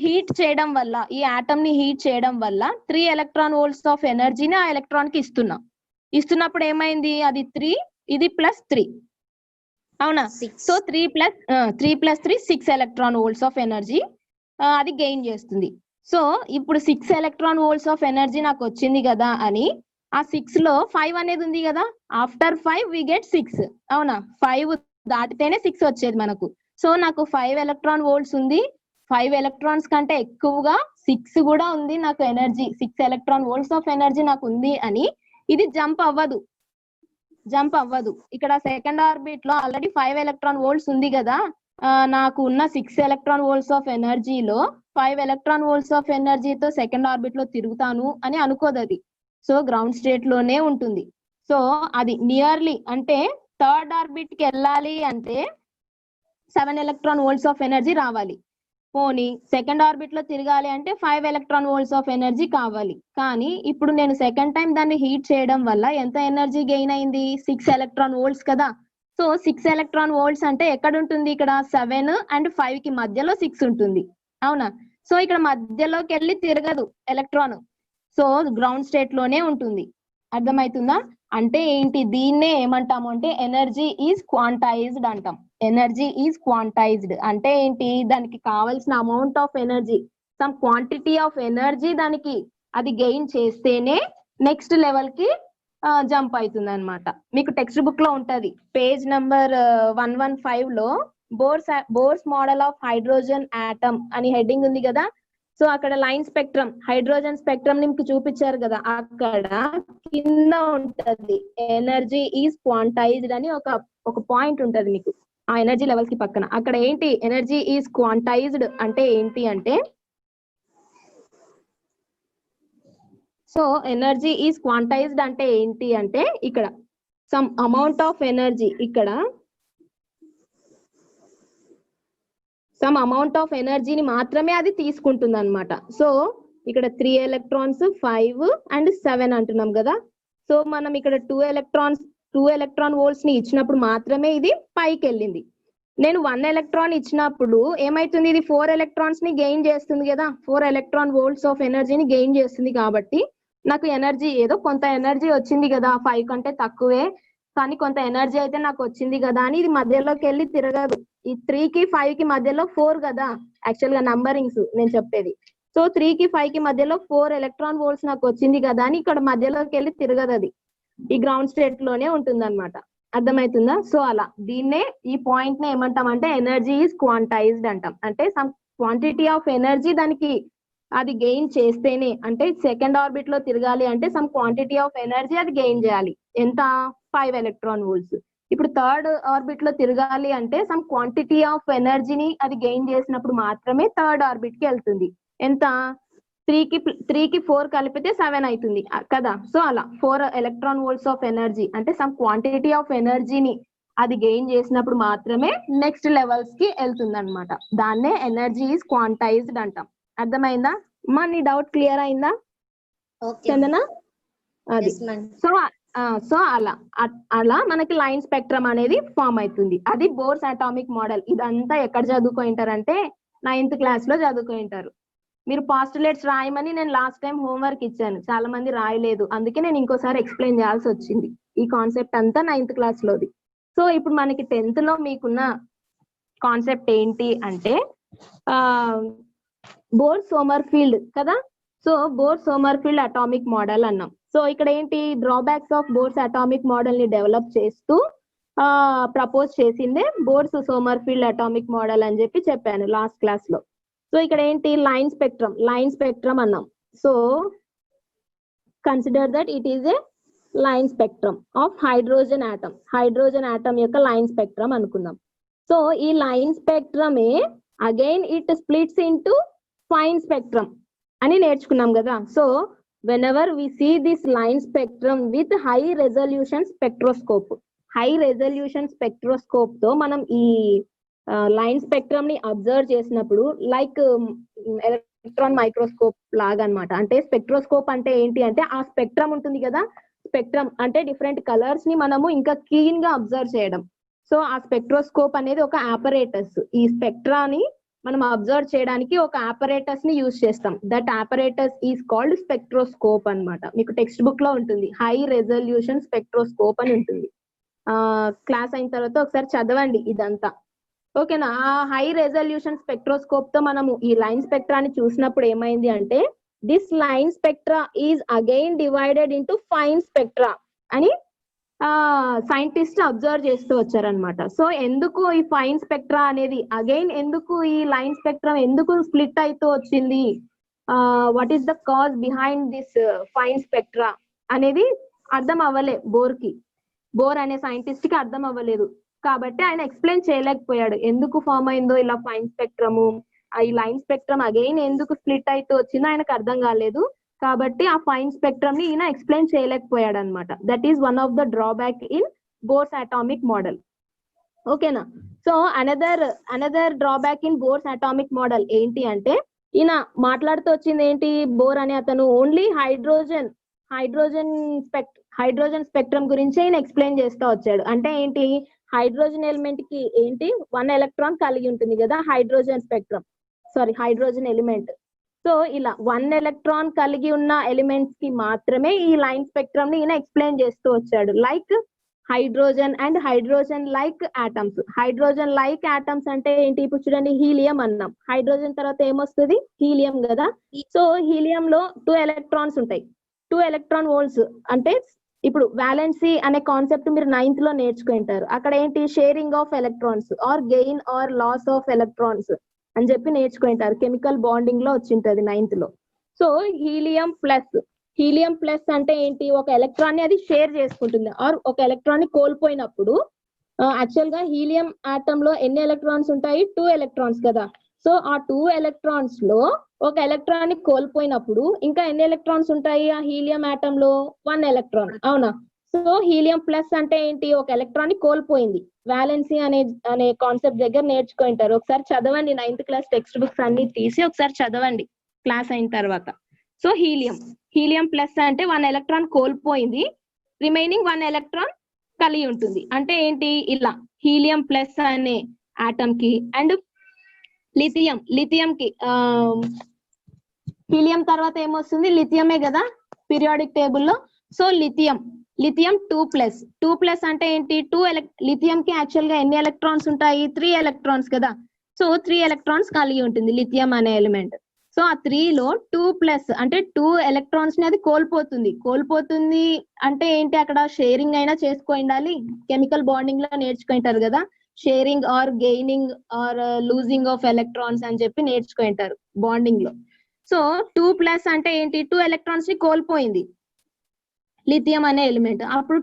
హీట్ చేయడం వల్ల, ఈ ఆటమ్ ని హీట్ చేయడం వల్ల 3 ఎలక్ట్రాన్ వోల్ట్స్ ఆఫ్ ఎనర్జీని ఆ ఎలక్ట్రాన్ కి ఇస్తున్నప్పుడు ఏమైంది, అది 3, ఇది +3. అవునా? So 3 + 3 6 electron volts of energy అది గెయిన్ చేస్తుంది. సో ఇప్పుడు 6 ఎలక్ట్రాన్ వోల్ట్స్ ఆఫ్ ఎనర్జీ నాకు వచ్చింది కదా అని ఆ 6 లో 5 అనేది ఉంది కదా, ఆఫ్టర్ 5 వి గెట్ 6. అవునా? 5 దాటితేనే 6 వచ్చేది మనకు. సో నాకు 5 ఎలక్ట్రాన్ వోల్ట్స్ ఉంది, 5 ఎలక్ట్రాన్స్ కంటే ఎక్కువగా 6 కూడా ఉంది నాకు energy, 6 electron volts of energy నాకు ఉంది అని ఇది జంప్ అవ్వదు. ఇక్కడ సెకండ్ ఆర్బిట్ లో ఆల్రెడీ 5 ఎలక్ట్రాన్ వోల్ట్స్ ఉంది కదా, నాకు ఉన్న 6 ఎలక్ట్రాన్ వోల్ట్స్ ఆఫ్ ఎనర్జీలో 5 ఎలక్ట్రాన్ వోల్ట్స్ ఆఫ్ ఎనర్జీతో సెకండ్ ఆర్బిట్ లో తిరుగుతాను అని అనుకోదు అది. సో గ్రౌండ్ స్టేట్ లోనే ఉంటుంది. సో అది నియర్లీ అంటే థర్డ్ ఆర్బిట్ కి వెళ్ళాలి అంటే 7 ఎలక్ట్రాన్ వోల్ట్స్ ఆఫ్ ఎనర్జీ రావాలి. పోనీ సెకండ్ ఆర్బిట్ లో తిరగాలి అంటే 5 ఎలక్ట్రాన్ వోల్ట్స్ ఆఫ్ ఎనర్జీ కావాలి. కానీ ఇప్పుడు నేను సెకండ్ టైం దాన్ని హీట్ చేయడం వల్ల ఎంత ఎనర్జీ గెయిన్ అయింది? 6 ఎలక్ట్రాన్ వోల్ట్స్ కదా. సో 6 ఎలక్ట్రాన్ వోల్ట్స్ అంటే ఎక్కడ ఉంటుంది? ఇక్కడ 7 అండ్ 5 కి మధ్యలో 6 ఉంటుంది, అవునా? సో ఇక్కడ మధ్యలోకి వెళ్ళి తిరగదు ఎలక్ట్రాన్, సో గ్రౌండ్ స్టేట్ లోనే ఉంటుంది. అర్థమవుతుందా? అంటే ఏంటి, దీన్నే ఏమంటాము అంటే ఎనర్జీ ఈజ్ క్వాంటైజ్డ్ అంటాం. ఎనర్జీ ఈజ్ క్వాంటైజ్డ్ అంటే ఏంటి, దానికి కావాల్సిన amount of energy, some quantity of energy దానికి అది గెయిన్ చేస్తేనే నెక్స్ట్ లెవెల్ కి జంప్ అవుతుంది అనమాట. మీకు టెక్స్ట్ బుక్ లో ఉంటది పేజ్ నెంబర్ 115 లో bores model of hydrogen atom అని హెడ్డింగ్ ఉంది కదా. సో అక్కడ లైన్ స్పెక్ట్రమ్, హైడ్రోజన్ స్పెక్ట్రమ్ మీకు చూపించారు కదా, అక్కడ కింద ఉంటది ఎనర్జీ ఈజ్ క్వాంటైజ్డ్ అని ఒక పాయింట్ ఉంటది మీకు ఆ ఎనర్జీ లెవెల్స్ కి పక్కన. అక్కడ ఏంటి ఎనర్జీ ఈజ్ క్వాంటైజ్డ్ అంటే ఏంటి అంటే, సో ఎనర్జీ ఈజ్ క్వాంటైజ్డ్ అంటే ఏంటి అంటే ఇక్కడ సమ్ అమౌంట్ ఆఫ్ ఎనర్జీ, ఇక్కడ సమ్ అమౌంట్ ఆఫ్ ఎనర్జీని మాత్రమే అది తీసుకుంటుంది అనమాట. సో ఇక్కడ 3 ఎలక్ట్రాన్స్ 5 అండ్ 7 అంటున్నాం కదా. సో మనం ఇక్కడ 2 ఎలక్ట్రాన్ వోల్ట్స్ ని ఇచ్చినప్పుడు మాత్రమే ఇది పైకి వెళ్ళింది. నేను 1 ఎలక్ట్రాన్ ఇచ్చినప్పుడు ఏమైతుంది, ఇది 4 ఎలక్ట్రాన్స్ ని గెయిన్ చేస్తుంది కదా, 4 ఎలక్ట్రాన్ వోల్ట్స్ ఆఫ్ ఎనర్జీని గెయిన్ చేస్తుంది. కాబట్టి నాకు ఎనర్జీ ఏదో కొంత ఎనర్జీ వచ్చింది కదా, 5 కంటే తక్కువే కానీ కొంత ఎనర్జీ అయితే నాకు వచ్చింది కదా అని ఇది మధ్యలోకి వెళ్ళి తిరగదు. ఈ 3 కి 5 కి మధ్యలో 4 కదా యాక్చువల్ గా నంబరింగ్స్ నేను చెప్పేది. సో 3 కి 5 కి మధ్యలో 4 ఎలక్ట్రాన్ వోల్ట్స్ నాకు వచ్చింది కదా అని ఇక్కడ మధ్యలోకి వెళ్ళి తిరగదు, అది ఈ గ్రౌండ్ స్టేట్ లోనే ఉంటుంది అనమాట. అర్థమవుతుందా? సో అలా దీన్నే ఈ పాయింట్ ని ఏమంటామంటే ఎనర్జీ ఈజ్ క్వాంటైజ్డ్ అంటాం. అంటే సమ్ క్వాంటిటీ ఆఫ్ ఎనర్జీ దానికి అది గెయిన్ చేస్తేనే, అంటే సెకండ్ ఆర్బిట్ లో తిరగాలి అంటే సమ్ క్వాంటిటీ ఆఫ్ ఎనర్జీ అది గెయిన్ చేయాలి. ఎంత? 5 ఎలక్ట్రాన్ వోల్ట్స్. ఇప్పుడు థర్డ్ ఆర్బిట్ లో తిరగాలి అంటే సమ్ క్వాంటిటీ ఆఫ్ ఎనర్జీని అది గెయిన్ చేసినప్పుడు మాత్రమే థర్డ్ ఆర్బిట్ కి వెళ్తుంది. ఎంత? 3 కి 4 కలిపితే 7 అవుతుంది కదా. సో అలా 4 ఎలక్ట్రాన్ వోల్ట్స్ ఆఫ్ ఎనర్జీ అంటే సమ్ క్వాంటిటీ ఆఫ్ ఎనర్జీని అది గెయిన్ చేసినప్పుడు మాత్రమే నెక్స్ట్ లెవెల్స్ కి వెళ్తుంది అనమాట. దాన్నే ఎనర్జీ ఈజ్ క్వాంటైజ్డ్ అంటాం. అర్థమైందా? మా నీ డౌట్ క్లియర్ అయిందా చందనా? అది సో అలా మనకి లైన్ స్పెక్ట్రమ్ అనేది ఫామ్ అవుతుంది. అది బోర్స్ అటామిక్ మోడల్. ఇదంతా ఎక్కడ చదువుకుంటారంటే 9th క్లాస్ లో చదువుకుంటారు. మీరు పాస్టులేట్స్ రాయమని నేను లాస్ట్ టైం హోంవర్క్ ఇచ్చాను, చాలా మంది రాయలేదు, అందుకే నేను ఇంకోసారి ఎక్స్ప్లెయిన్ చేయాల్సి వచ్చింది. ఈ కాన్సెప్ట్ అంతా 9th క్లాస్ లోది. సో ఇప్పుడు మనకి 10th లో మీకున్న కాన్సెప్ట్ ఏంటి అంటే బోర్ సోమర్ఫీల్డ్ కదా. So Bohr Sommerfeld atomic model అన్నాం. సో ఇక్కడ ఏంటి, drawbacks of Bohr's atomic model ని డెవలప్ చేస్తూ ప్రపోజ్ చేసిందే బోర్స్ సోమర్ఫీల్డ్ అటామిక్ మోడల్ అని చెప్పాను లాస్ట్ క్లాస్ లో. సో ఇక్కడ ఏంటి, లైన్ స్పెక్ట్రమ్ అన్నాం. So consider that it is a line spectrum of hydrogen atom యొక్క లైన్ స్పెక్ట్రమ్ అనుకుందాం. సో ఈ లైన్ స్పెక్ట్రమే again it splits into fine spectrum అని నేర్చుకున్నాం కదా. So whenever we see this line spectrum with high resolution spectroscope తో మనం ఈ లైన్ స్పెక్ట్రమ్ ని అబ్జర్వ్ చేసినప్పుడు లైక్ ఎలక్ట్రాన్ మైక్రోస్కోప్ లాగా అన్నమాట. అంటే స్పెక్ట్రోస్కోప్ అంటే ఏంటి అంటే ఆ స్పెక్ట్రమ్ ఉంటుంది కదా, స్పెక్ట్రమ్ అంటే డిఫరెంట్ కలర్స్ ని మనము ఇంకా క్లీన్ గా అబ్జర్వ్ చేయడం. సో ఆ స్పెక్ట్రోస్కోప్ అనేది ఒక ఆపరేటస్. ఈ స్పెక్ట్రాని మనం అబ్జర్వ్ చేయడానికి ఒక ఆపరేటస్ ని యూజ్ చేస్తాం. That apparatus is called spectroscope అన్నమాట. మీకు టెక్స్ట్ బుక్ లో ఉంటుంది, హై రెజల్యూషన్ స్పెక్ట్రోస్కోప్ అని ఉంటుంది. క్లాస్ అయిన తర్వాత ఒకసారి చదవండి ఇదంతా, ఓకేనా? ఆ హై రెజల్యూషన్ స్పెక్ట్రోస్కోప్ తో మనము ఈ లైన్ స్పెక్ట్రాని చూసినప్పుడు ఏమైంది అంటే, this line spectra is again divided into fine spectra అని సైంటిస్ట్ అబ్జర్వ్ చేస్తూ వచ్చారనమాట. సో ఎందుకు ఈ ఫైన్ స్పెక్ట్రా అనేది అగైన్, ఎందుకు ఈ లైన్ స్పెక్ట్రమ్ ఎందుకు స్ప్లిట్ అవుతూ వచ్చింది, what is the cause behind this fine spectra అనేది అర్థం అవ్వలే బోర్ అనే సైంటిస్ట్ కి అర్థం అవ్వలేదు. కాబట్టి ఆయన ఎక్స్ప్లెయిన్ చేయలేకపోయాడు ఎందుకు ఫామ్ అయిందో ఇలా ఫైన్ స్పెక్ట్రమ్. ఈ లైన్ స్పెక్ట్రమ్ అగైన్ ఎందుకు స్ప్లిట్ అవుతూ వచ్చిందో ఆయనకు అర్థం కాలేదు. కాబట్టి ఆ ఫైన్ స్పెక్ట్రమ్ ని ఈయన ఎక్స్ప్లెయిన్ చేయలేకపోయాడు అనమాట. That is one of the drawback in Bohr's atomic model. ఓకేనా. So another drawback in Bohr's atomic model ఏంటి అంటే, ఈయన మాట్లాడుతూ వచ్చింది ఏంటి, బోర్ అనే అతను ఓన్లీ హైడ్రోజన్ స్పెక్ట్రమ్ గురించి ఈయన ఎక్స్ప్లెయిన్ చేస్తూ వచ్చాడు. అంటే ఏంటి, హైడ్రోజన్ ఎలిమెంట్ కి ఏంటి 1 ఎలక్ట్రాన్ కలిగి ఉంటుంది కదా హైడ్రోజన్ ఎలిమెంట్. సో ఇలా 1 ఎలక్ట్రాన్ కలిగి ఉన్న ఎలిమెంట్స్ కి మాత్రమే ఈ లైన్ స్పెక్ట్రమ్ ని ఈయన ఎక్స్ప్లెయిన్ చేస్తూ వచ్చాడు. Like hydrogen and hydrogen like atoms. Hydrogen like atoms అంటే ఏంటి, ఇప్పుడు చూడండి హీలియం అన్నాం, హైడ్రోజన్ తర్వాత ఏమొస్తుంది, హీలియం కదా. సో హీలియం లో 2 ఎలక్ట్రాన్స్ ఉంటాయి, 2 ఎలక్ట్రాన్ వోల్ట్స్. అంటే ఇప్పుడు వ్యాలెన్సీ అనే కాన్సెప్ట్ మీరు 9th లో నేర్చుకుంటారు. అక్కడ ఏంటి, sharing of electrons or gain or loss of electrons అని చెప్పి నేర్చుకుంటారు. కెమికల్ బాండింగ్ లో వచ్చింటది 9th లో. సో హీలియం ప్లస్ అంటే ఏంటి, ఒక ఎలక్ట్రాన్ ని అది షేర్ చేసుకుంటుంది ఆర్ ఒక ఎలక్ట్రాన్ ని కోల్పోయినప్పుడు, యాక్చువల్ గా హీలియం ఆటమ్ లో ఎన్ని ఎలక్ట్రాన్స్ ఉంటాయి, 2 ఎలక్ట్రాన్స్ కదా. సో ఆ 2 ఎలక్ట్రాన్స్ లో ఒక ఎలక్ట్రాన్ ని కోల్పోయినప్పుడు ఇంకా ఎన్ని ఎలక్ట్రాన్స్ ఉంటాయి ఆ హీలియం ఆటమ్ లో, 1 ఎలక్ట్రాన్, అవునా. సో హీలియం ప్లస్ అంటే ఏంటి, ఒక ఎలక్ట్రాన్ ని కోల్పోయింది. వ్యాలెన్సీ అనే కాన్సెప్ట్ దగ్గర నేర్చుకుంటారు. ఒకసారి చదవండి, 9th క్లాస్ టెక్స్ట్ బుక్స్ అన్ని తీసి ఒకసారి చదవండి క్లాస్ అయిన తర్వాత. సో హీలియం ప్లస్ అంటే 1 ఎలక్ట్రాన్ కోల్పోయింది, రిమైనింగ్ 1 ఎలక్ట్రాన్ కలిగి ఉంటుంది. అంటే ఏంటి, ఇలా హీలియం ప్లస్ అనే ఆటమ్ కి అండ్ లిథియం కి, హీలియం తర్వాత ఏమొస్తుంది, లిథియమే కదా పీరియాడిక్ టేబుల్లో. So lithium 2+. అంటే ఏంటి, లిథియం కి యాక్చువల్ గా ఎన్ని ఎలక్ట్రాన్స్ ఉంటాయి, 3 ఎలక్ట్రాన్స్ కదా. సో 3 ఎలక్ట్రాన్స్ కలిగి ఉంటుంది లిథియం అనే ఎలిమెంట్. సో ఆ 3 లో 2+ అంటే 2 ఎలక్ట్రాన్స్ ని అది కోల్పోతుంది అంటే ఏంటి, అక్కడ షేరింగ్ అయినా చేసుకో ఉండాలి. కెమికల్ బాండింగ్ లో నేర్చుకుంటారు కదా, sharing or gaining or losing of electrons అని చెప్పి నేర్చుకుంటారు బాండింగ్ లో. సో 2+ అంటే ఏంటి, 2 ఎలక్ట్రాన్స్ ని కోల్పోయింది లిథియం అనే ఎలిమెంట్. అప్పుడు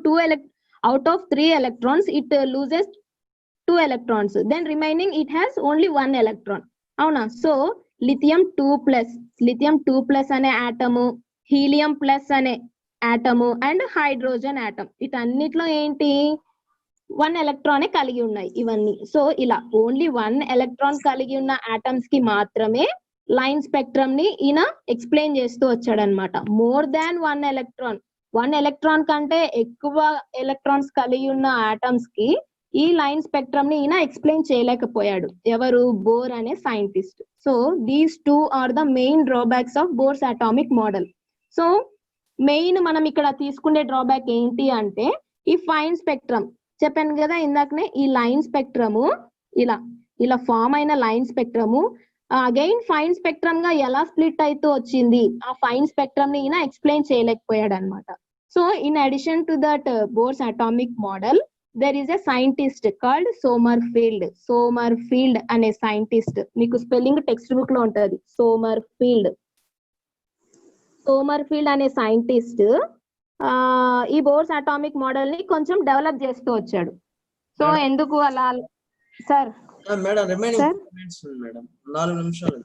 out of 3 electrons it loses 2 electrons, then remaining it has only 1 electron, అవునా. సో లిథియం 2+ అనే ఆటము, హీలియం ప్లస్ అనే ఆటము అండ్ హైడ్రోజన్ ఆటమ్, వీటన్నిటిలో ఏంటి 1 ఎలక్ట్రానే కలిగి ఉన్నాయి ఇవన్నీ. సో ఇలా ఓన్లీ 1 ఎలక్ట్రాన్ కలిగి ఉన్న ఆటమ్స్ కి మాత్రమే లైన్ స్పెక్ట్రమ్ ని ఈయన ఎక్స్ప్లెయిన్ చేస్తూ వచ్చాడనమాట. మోర్ దాన్ 1 ఎలక్ట్రాన్ కంటే ఎక్కువ ఎలక్ట్రాన్స్ కలిగి ఉన్న ఆటమ్స్ కి ఈ లైన్ స్పెక్ట్రమ్ ని ఈయన ఎక్స్ప్లెయిన్ చేయలేకపోయాడు. ఎవరు, బోర్ అనే scientist. So these 2 are the main drawbacks of Bohr's atomic model. So main మనం ఇక్కడ తీసుకునే డ్రాబ్యాక్ ఏంటి అంటే, ఈ ఫైన్ స్పెక్ట్రమ్ చెప్పాను కదా ఇందాకనే, ఈ లైన్ స్పెక్ట్రము ఇలా ఫామ్ అయిన line spectrum again fine spectrum గా ఎలా స్ప్లిట్ అవుతూ వచ్చింది, ఆ ఫైన్ స్పెక్ట్రమ్ ని ఈయన ఎక్స్ప్లెయిన్ చేయలేకపోయాడు అనమాట. So in addition to that bores atomic model, there is a scientist called Sommerfeld అనే సైంటిస్ట్. మీకు స్పెల్లింగ్ టెక్స్ట్ బుక్ లో ఉంటది, సోమర్ఫీల్డ్ అనే సైంటిస్ట్ ఈ బోర్స్ అటామిక్ మోడల్ ని కొంచెం డెవలప్ చేస్తూ వచ్చాడు. సో ఎందుకు అలా సార్, మేడం రిమైనింగ్ మేడం 4 నిమిషాలు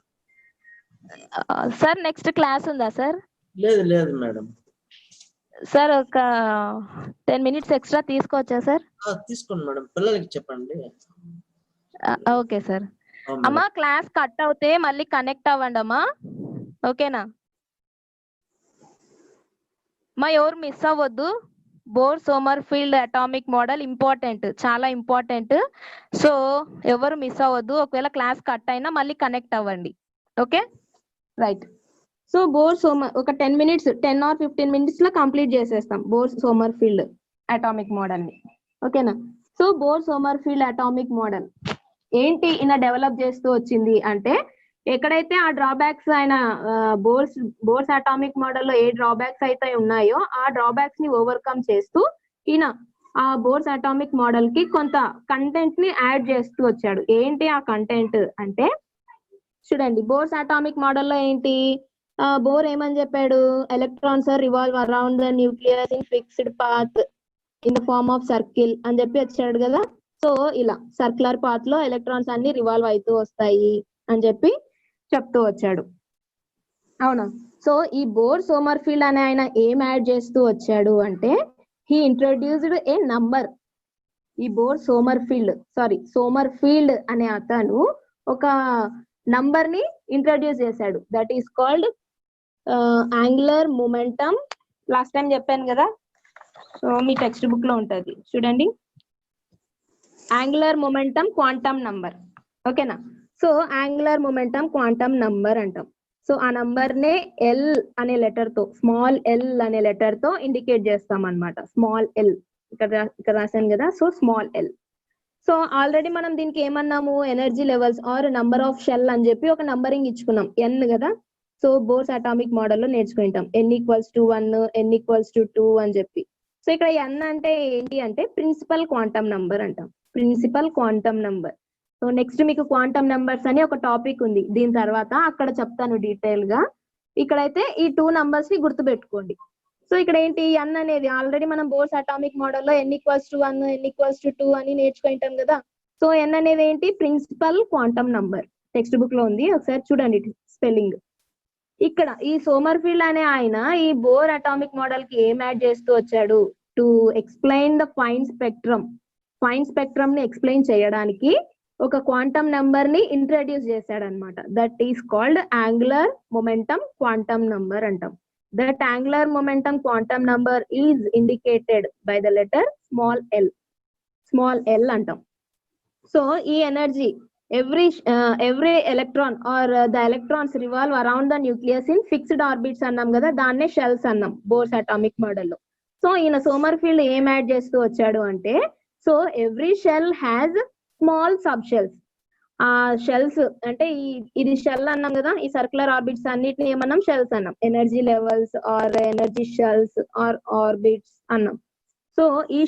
సార్. నెక్స్ట్ క్లాస్ ఉందా సార్? లేదు మేడం. సార్ ఒక 10 minutes ఎక్స్ట్రా తీసుకోవచ్చా సార్? తీసుకోండి మేడం, పిల్లలకి చెప్పండి. Okay sir. అమ్మా క్లాస్ కట్ అవుతే మళ్ళీ కనెక్ట్ అవ్వండి అమ్మా, ఓకేనా. మా ఎవరు మిస్ అవ్వద్దు. Bore Sommerfeld atomic model important, చాలా ఇంపార్టెంట్. సో ఎవరు మిస్ అవ్వద్దు. ఒకవేళ క్లాస్ కట్ అయినా మళ్ళీ కనెక్ట్ అవ్వండి, ఓకే రైట్. సో ఒక 10 minutes 10 or 15 minutes లో కంప్లీట్ చేసేస్తాం బోర్ సోమర్ఫీల్డ్ అటామిక్ మోడల్ ని, ఓకేనా. So Bohr Sommerfeld atomic model ఏంటి ఈయన డెవలప్ చేస్తూ వచ్చింది అంటే, ఎక్కడైతే ఆ డ్రాబ్యాక్స్ ఆయన బోర్స్ అటామిక్ మోడల్ లో ఏ డ్రాబ్యాక్స్ అయితే ఉన్నాయో ఆ డ్రాబ్యాక్స్ ని ఓవర్కమ్ చేస్తూ ఈయన ఆ బోర్స్ అటామిక్ మోడల్ కి కొంత కంటెంట్ ని యాడ్ చేస్తూ వచ్చాడు. ఏంటి ఆ కంటెంట్ అంటే, చూడండి బోర్స్ అటామిక్ మోడల్ లో ఏంటి, బోర్ ఏమని చెప్పాడు, electrons revolve around the nucleus in fixed path in the form of circle అని చెప్పి వచ్చాడు కదా. సో ఇలా సర్క్యులర్ పాత్ లో ఎలక్ట్రాన్స్ అన్ని రివాల్వ్ అవుతూ వస్తాయి అని చెప్పి చెప్తూ వచ్చాడు, అవునా. సో ఈ బోర్ సోమర్ఫీల్డ్ అనే ఆయన ఏం యాడ్ చేస్తూ వచ్చాడు అంటే, హీ ఇంట్రొడ్యూస్డ్ ఏ నంబర్ ఈ సోమర్ఫీల్డ్ అనే అతను ఒక నంబర్ ని ఇంట్రడ్యూస్ చేశాడు. That is called angular momentum. Last time చెప్పాను కదా, సో మీ టెక్స్ట్ బుక్ లో ఉంటది చూడండి, యాంగులర్ మొమెంటం క్వాంటమ్ నంబర్. ఓకేనా? So angular momentum quantum number అంటాం. సో ఆ నంబర్ నే ఎల్ అనే లెటర్ తో, స్మాల్ ఎల్ అనే లెటర్ తో ఇండికేట్ చేస్తాం అన్నమాట. స్మాల్ ఎల్ ఇక్కడ రాశాను కదా, so small L. So already మనం దీనికి ఏమన్నాము, energy levels or number of shell అని చెప్పి ఒక నంబరింగ్ ఇచ్చుకున్నాం, ఎన్ కదా. సో బోర్స్ అటామిక్ మోడల్ లో నేర్చుకుంటాం n=1, n=2 అని చెప్పి. సో ఇక్కడ ఎన్ అంటే ఏంటి అంటే ప్రిన్సిపల్ క్వాంటమ్ నంబర్ అంటాం, principal quantum number. So next మీకు క్వాంటమ్ నంబర్స్ అని ఒక టాపిక్ ఉంది, దీని తర్వాత అక్కడ చెప్తాను డీటెయిల్ గా. ఇక్కడైతే ఈ 2 నంబర్స్ ని గుర్తు పెట్టుకోండి. సో ఇక్కడ ఏంటి, ఎన్ అనేది ఆల్రెడీ మనం బోర్స్ అటామిక్ మోడల్ లో n=1, n=2 అని నేర్చుకుంటాం కదా. సో ఎన్ అనేది ఏంటి, principal quantum number. Textbook లో ఉంది, ఒకసారి చూడండి స్పెల్లింగ్. ఇక్కడ ఈ సోమర్ఫీల్డ్ అనే ఆయన ఈ బోర్ అటామిక్ మోడల్ కి ఏం యాడ్ చేస్తూ వచ్చాడు, to explain the fine spectrum ని ఎక్స్ప్లెయిన్ చేయడానికి ఒక క్వాంటమ్ నంబర్ ని ఇంట్రడ్యూస్ చేశాడు అనమాట. That is called angular momentum quantum number అంటాం. That angular momentum quantum number is indicated by the letter small l అంటాం. సో ఈ energy every electron or the electrons revolve around the nucleus in fixed orbits అన్నాం కదా, దాన్నే షెల్స్ అన్నాం బోర్స్ అటామిక్ మోడల్ లో. సో ఈయన సోమర్ఫీల్డ్ ఏం యాడ్ చేస్తూ వచ్చాడు అంటే, so every shell has small sub shells. ఆ షెల్స్ అంటే ఇది షెల్ అన్నాం కదా, ఈ సర్క్యులర్ ఆర్బిట్స్ అన్నిటిని ఏమన్నాం, షెల్స్ అన్నాం. Energy levels or energy shells or orbits అన్నాం. సో ఈ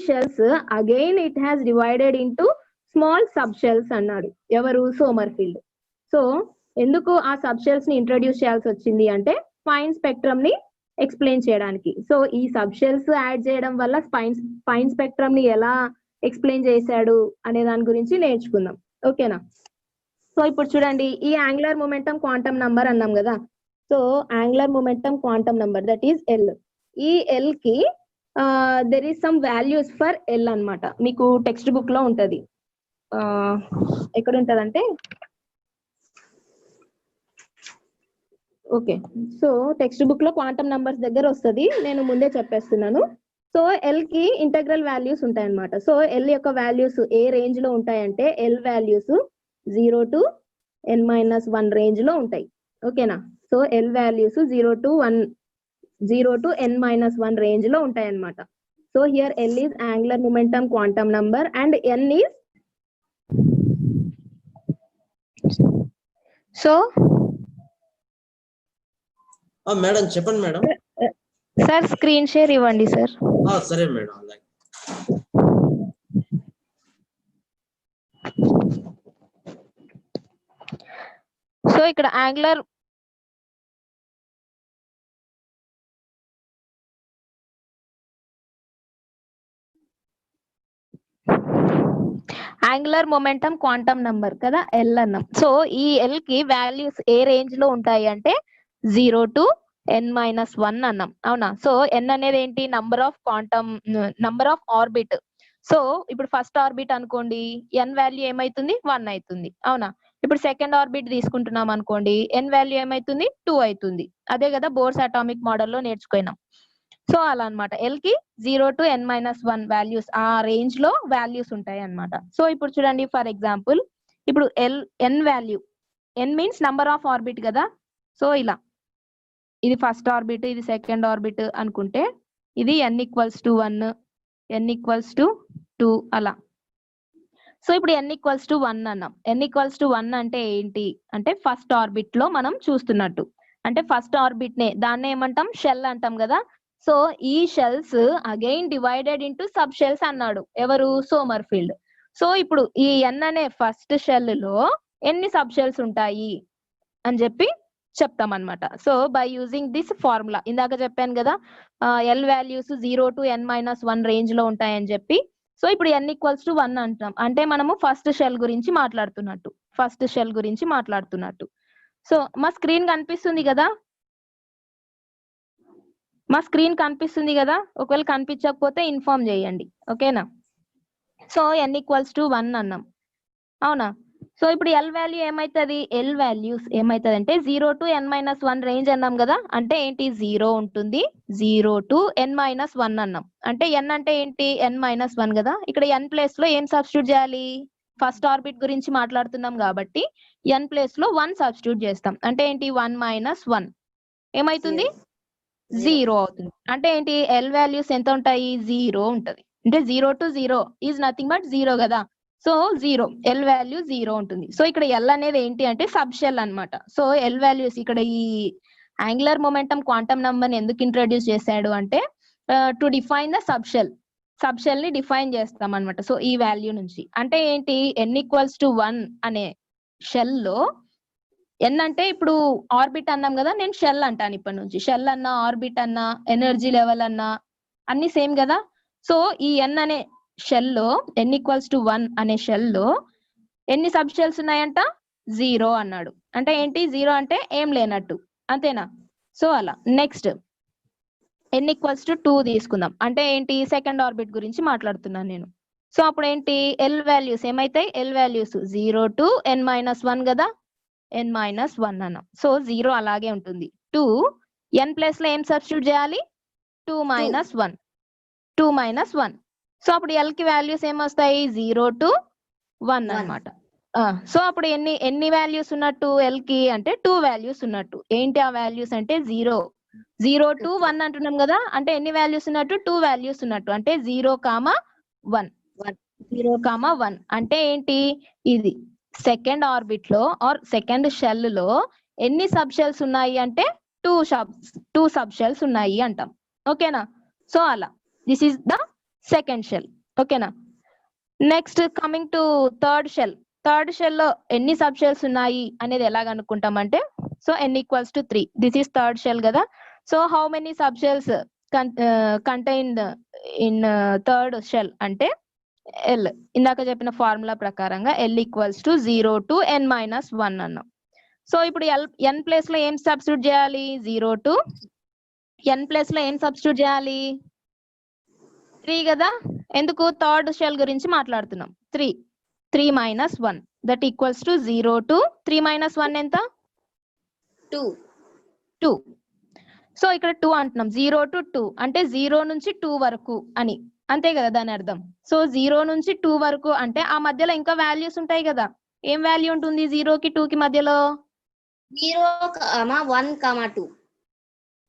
shells again it has divided into small sub shells అన్నాడు ఎవరు, సోమర్ఫీల్డ్. సో ఎందుకు ఆ సబ్ షెల్స్ ని ఇంట్రడ్యూస్ చేయాల్సి వచ్చింది అంటే ఫైన్ స్పెక్ట్రమ్ ని ఎక్స్ప్లెయిన్ చేయడానికి. సో ఈ సబ్ షెల్స్ యాడ్ చేయడం వల్ల ఫైన్ స్పెక్ట్రమ్ ని ఎలా ఎక్స్ప్లెయిన్ చేశాడు అనే దాని గురించి నేర్చుకుందాం. ఓకేనా? సో ఇప్పుడు చూడండి, ఈ యాంగులర్ మొమెంటం క్వాంటమ్ నంబర్ అన్నాం కదా. So angular momentum quantum number that is L. ఈ ఎల్ కి there is some values for L అన్నమాట. మీకు టెక్స్ట్ బుక్ లో ఉంటది, ఎక్కడ ఉంటదంటే, ఓకే, సో టెక్స్ట్ బుక్ లో క్వాంటమ్ నంబర్స్ దగ్గర వస్తుంది, నేను ముందే చెప్పేస్తున్నాను. సో ఎల్ కి ఇంటెగ్రల్ వాల్యూస్ ఉంటాయి అన్నమాట. సో ఎల్ యొక్క వాల్యూస్ ఏ రేంజ్ లో ఉంటాయంటే, L values 0 to n-1 range లో ఉంటాయి. ఓకేనా? So l values 0 to n-1 range లో ఉంటాయి అన్నమాట. So here l is angular momentum quantum number and n is, so madam చెప్పండి మేడం. సార్ స్క్రీన్ షేర్ ఇవ్వండి సార్. సరే మేడం. అలాగే సో ఇక్కడ యాంగులర్ మొమెంటం క్వాంటమ్ నంబర్ కదా ఎల్ అన్నాం. సో ఈ ఎల్ కి వాల్యూస్ ఏ రేంజ్ లో ఉంటాయి అంటే 0 to n-1 అన్నాం, అవునా? సో ఎన్ అనేది ఏంటి, నంబర్ ఆఫ్ ఆర్బిట్. సో ఇప్పుడు ఫస్ట్ ఆర్బిట్ అనుకోండి, ఎన్ వాల్యూ ఏమైతుంది, 1 అవుతుంది, అవునా? ఇప్పుడు సెకండ్ ఆర్బిట్ తీసుకుంటున్నాం అనుకోండి, ఎన్ వాల్యూ ఏమైతుంది, 2 అవుతుంది. అదే కదా బోర్స్ అటామిక్ మోడల్ లో నేర్చుకున్నాం. సో అలా అన్నమాట, ఎల్ కి 0 to n-1 వాల్యూస్, ఆ రేంజ్ లో వాల్యూస్ ఉంటాయి అన్నమాట. సో ఇప్పుడు చూడండి, ఫర్ ఎగ్జాంపుల్ ఇప్పుడు N value, N means number of orbit కదా. సో ఇలా ఇది ఫస్ట్ ఆర్బిట్, ఇది సెకండ్ ఆర్బిట్ అనుకుంటే, ఇది n=1, n=2 అలా. సో ఇప్పుడు n=1 అన్నాం. n=1 అంటే ఏంటి అంటే ఫస్ట్ ఆర్బిట్ లో మనం చూస్తున్నట్టు, అంటే ఫస్ట్ ఆర్బిట్ నే దాన్ని ఏమంటాం, షెల్ అంటాం కదా. సో ఈ shells again divided into sub shells అన్నాడు ఎవరు, సోమర్ఫీల్డ్. సో ఇప్పుడు ఈ ఎన్ అనే ఫస్ట్ షెల్ లో ఎన్ని సబ్ షెల్స్ ఉంటాయి అని చెప్పి చెప్తాం అనమాట. So by using this formula, ఇందాక చెప్పాను కదా L values 0 to n-1 range లో ఉంటాయని చెప్పి. సో ఇప్పుడు n=1 అంటాం అంటే మనము ఫస్ట్ షెల్ గురించి మాట్లాడుతున్నట్టు. సో మా స్క్రీన్ కనిపిస్తుంది కదా, ఒకవేళ కనిపించకపోతే ఇన్ఫార్మ్ చేయండి, ఓకేనా? సో n ఈక్వల్స్ టు 1 అన్నాం, అవునా? సో ఇప్పుడు ఎల్ వాల్యూ ఏమైతుంది, ఎల్ వాల్యూస్ ఏమైతుంది అంటే 0 to n-1 రేంజ్ అన్నాం కదా, అంటే ఏంటి 0 ఉంటుంది, 0 to n-1 అన్నాం. అంటే n అంటే ఏంటి n-1 కదా, ఇక్కడ n ప్లేస్ లో ఏం సబ్స్టిట్యూట్ చేయాలి, ఫస్ట్ ఆర్బిట్ గురించి మాట్లాడుతున్నాం కాబట్టి n ప్లేస్ లో 1 సబ్స్టిట్యూట్ చేస్తాం. అంటే ఏంటి 1 - 1 ఏమైతుంది, 0 అవుతుంది. అంటే ఏంటి ఎల్ వాల్యూస్ ఎంత ఉంటాయి, 0 ఉంటది. అంటే 0 to 0 ఈజ్ నథింగ్ బట్ 0 కదా, సో 0 ఎల్ వాల్యూ 0 ఉంటుంది. సో ఇక్కడ ఎల్ అనేది ఏంటి అంటే సబ్ షెల్ అన్నమాట. సో ఎల్ వాల్యూస్ ఇక్కడ ఈ యాంగులర్ మొమెంటం క్వాంటమ్ నంబర్ ఎందుకు ఇంట్రొడ్యూస్ చేశాడు అంటే to define the sub shell ని డిఫైన్ చేస్తాం అన్నమాట. సో ఈ వాల్యూ నుంచి అంటే ఏంటి n ఈక్వల్స్ టు 1 అనే షెల్ లో n అంటే ఇప్పుడు ఆర్బిట్ అన్నాం కదా, నేను షెల్ అంటాను ఇప్పటి నుంచి. షెల్ అన్నా ఆర్బిట్ అన్నా ఎనర్జీ లెవెల్ అన్నా అన్ని సేమ్ కదా. సో ఈ n అనే షెల్ లో n ఈక్వల్స్ టు 1 అనే షెల్ లో ఎన్ని సబ్ షెల్స్ ఉన్నాయంట, 0 అన్నాడు. అంటే ఏంటి 0 అంటే ఏం లేనట్టు, అంతేనా? సో అలా నెక్స్ట్ n ఈక్వల్స్ టు 2 తీసుకుందాం. అంటే ఏంటి సెకండ్ ఆర్బిట్ గురించి మాట్లాడుతున్నాను నేను. సో అప్పుడు ఏంటి ఎల్ వాల్యూస్ ఏమైతాయి, ఎల్ వాల్యూస్ 0 to n-1 కదా, n-1 అన్నాం. సో 0 అలాగే ఉంటుంది. 2 n ప్లేస్ లో ఏం సబ్స్టిట్యూట్ చేయాలి, 2 - 1, 2 - 1. సో అప్పుడు ఎల్ కి వాల్యూస్ ఏమొస్తాయి, 0 to 1 అన్నమాట. సో అప్పుడు ఎన్ని వాల్యూస్ ఉన్నట్టు ఎల్ కి అంటే 2 వాల్యూస్ ఉన్నట్టు. ఏంటి ఆ వాల్యూస్ అంటే 0 to 1 అంటున్నాం కదా, అంటే ఎన్ని వాల్యూస్ ఉన్నట్టు, 2 వాల్యూస్ ఉన్నట్టు. అంటే 0, 1, 0, 1 అంటే ఏంటి, ఇది సెకండ్ ఆర్బిట్ లో ఆర్ సెకండ్ షెల్ లో ఎన్ని సబ్ షెల్స్ ఉన్నాయి అంటే 2 సబ్ షెల్స్ ఉన్నాయి అంటాం. ఓకేనా? సో అలా this is the second shell. ఓకేనా? Next coming to third shell. Third shell లో ఎన్ని సబ్ షెల్స్ ఉన్నాయి అనేది ఎలా కనుక్కుంటాం అంటే, so n equals to 3. This is third shell కదా. So how many sub shells contained in third shell అంటే ఎల్, ఇందాక చెప్పిన ఫార్ములా ప్రకారంగా L equals to 0 to n-1 అన్నాం. సో ఇప్పుడు n ప్లేస్ లో ఏం సబ్స్టిట్యూట్ చేయాలి, 0 to n ప్లేస్ లో ఏం సబ్స్టిట్యూట్ చేయాలి, 3 కదా. ఎందుకు, థర్డ్ షెల్ గురించి మాట్లాడుతున్నాం. 3 - 1 దట్ ఈక్వల్స్ టు 0 to 3 - 1 ఎంత, 2. సో ఇక్కడ 2 అంటున్నాం, 0 to 2 అంటే 0 నుంచి 2 వరకు అని, అంతే కదా దాని అర్థం. సో 0 నుంచి 2 వరకు అంటే ఆ మధ్యలో ఇంకా వాల్యూస్ ఉంటాయి కదా. ఏం వాల్యూ ఉంటుంది 0 కి 2 కి మధ్యలో, 0, 1, 2.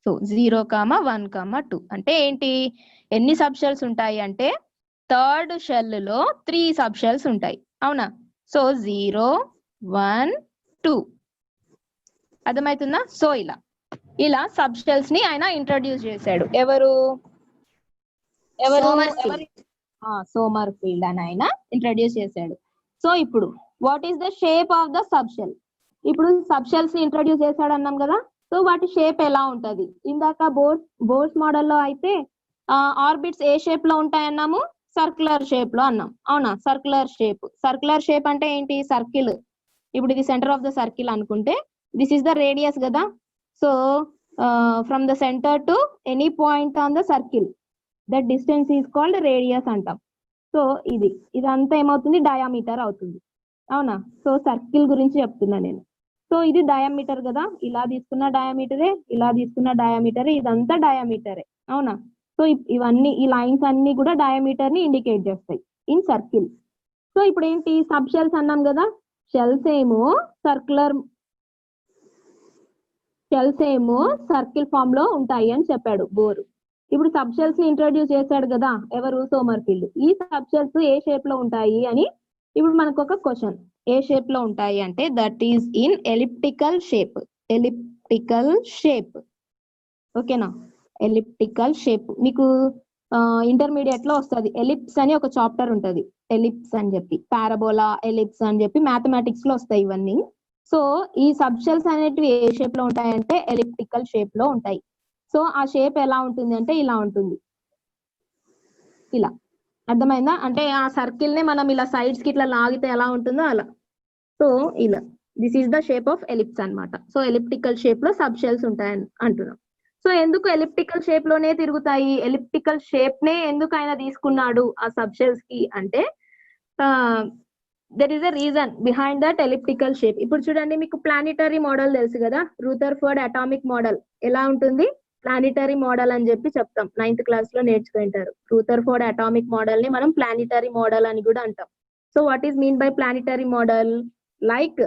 సో 0, 1, 2 అంటే ఏంటి, ఎన్ని సబ్ షెల్స్ ఉంటాయి అంటే థర్డ్ షెల్ లో 3 సబ్ షెల్స్ ఉంటాయి, అవునా? సో 0, 1, 2 అర్థమవుతుందా? సో ఇలా సబ్ షెల్స్ ని ఆయన ఇంట్రడ్యూస్ చేశాడు. ఎవరు సోమర్ఫీల్డ్ అని ఆయన ఇంట్రడ్యూస్ చేశాడు. సో ఇప్పుడు what is the shape of the sub shell. ఇప్పుడు సబ్ షెల్స్ ని ఇంట్రడ్యూస్ చేశాడు అన్నాం కదా, సో వాటి షేప్ ఎలా ఉంటది. ఇందాక బోర్స్ మోడల్లో అయితే ఆర్బిట్స్ ఏ షేప్ లో ఉంటాయన్నాము, సర్క్యులర్ షేప్ లో అన్నాం, అవునా? సర్క్యులర్ షేప్ అంటే ఏంటి, సర్కిల్. ఇప్పుడు ఇది సెంటర్ ఆఫ్ ద సర్కిల్ అనుకుంటే దిస్ ఇస్ ద రేడియస్ కదా. So from the centre to any point on the circle that distance is called radius అంటాం. సో ఇదంతా ఏమవుతుంది, డయామీటర్ అవుతుంది, అవునా? సో సర్కిల్ గురించి చెప్తున్నా నేను. సో ఇది డయామీటర్ కదా, ఇలా తీసుకున్న డయామీటరే, ఇలా తీసుకున్న డయామీటరే, ఇదంతా డయామీటరే, అవునా? సో ఇవన్నీ ఈ లైన్స్ అన్ని కూడా డయామీటర్ ని ఇండికేట్ చేస్తాయి ఇన్ సర్కిల్. సో ఇప్పుడు ఏంటి, సబ్ షెల్స్ అన్నాం కదా, షెల్స్ ఏమో సర్కిల్ ఫామ్ లో ఉంటాయి అని చెప్పాడు బోర్. ఇప్పుడు సబ్ షెల్స్ ని ఇంట్రడ్యూస్ చేశాడు కదా ఎవరు, సోమర్ఫీల్డ్. ఈ సబ్ షెల్స్ ఏ షేప్ లో ఉంటాయి అని ఇప్పుడు మనకు ఒక క్వశ్చన్. ఏ షేప్ లో ఉంటాయి అంటే that is in elliptical shape. ఓకేనా? ఎలిప్టికల్ షేప్ మీకు ఇంటర్మీడియట్ లో వస్తుంది. ఎలిప్స్ అని ఒక చాప్టర్ ఉంటది, ఎలిప్స్ అని చెప్పి, పారాబోలా, ఎలిప్స్ అని చెప్పి మ్యాథమెటిక్స్ లో వస్తాయి ఇవన్నీ. సో ఈ సబ్ షెల్స్ అనేటివి ఏ షేప్ లో ఉంటాయంటే ఎలిప్టికల్ షేప్ లో ఉంటాయి. సో ఆ షేప్ ఎలా ఉంటుంది అంటే ఇలా ఉంటుంది, ఇలా. అర్థమైందా? అంటే ఆ సర్కిల్ ని మనం ఇలా సైడ్స్ కి ఇట్లా లాగితే ఎలా ఉంటుందో అలా. సో ఇలా this is the shape of ellipse అన్నమాట. సో ఎలిప్టికల్ షేప్ లో సబ్ షెల్స్ ఉంటాయని అంటున్నాం. సో ఎందుకు ఎలిప్టికల్ షేప్ లోనే తిరుగుతాయి, ఎలిప్టికల్ షేప్ నే ఎందుకు ఆయన తీసుకున్నాడు ఆ సబ్ షెల్స్ కి అంటే there is a reason behind that elliptical shape. ఇప్పుడు చూడండి, మీకు ప్లానిటరీ మోడల్ తెలుసు కదా, రూథర్ఫర్డ్ అటామిక్ మోడల్ ఎలా ఉంటుంది? ప్లానిటరీ మోడల్ అని చెప్పి చెప్తాం, 9th క్లాస్ లో నేర్చుకుంటారు. రూథర్ఫర్డ్ అటామిక్ మోడల్ ని మనం ప్లానిటరీ మోడల్ అని కూడా అంటాం. So what is mean by planetary model? Like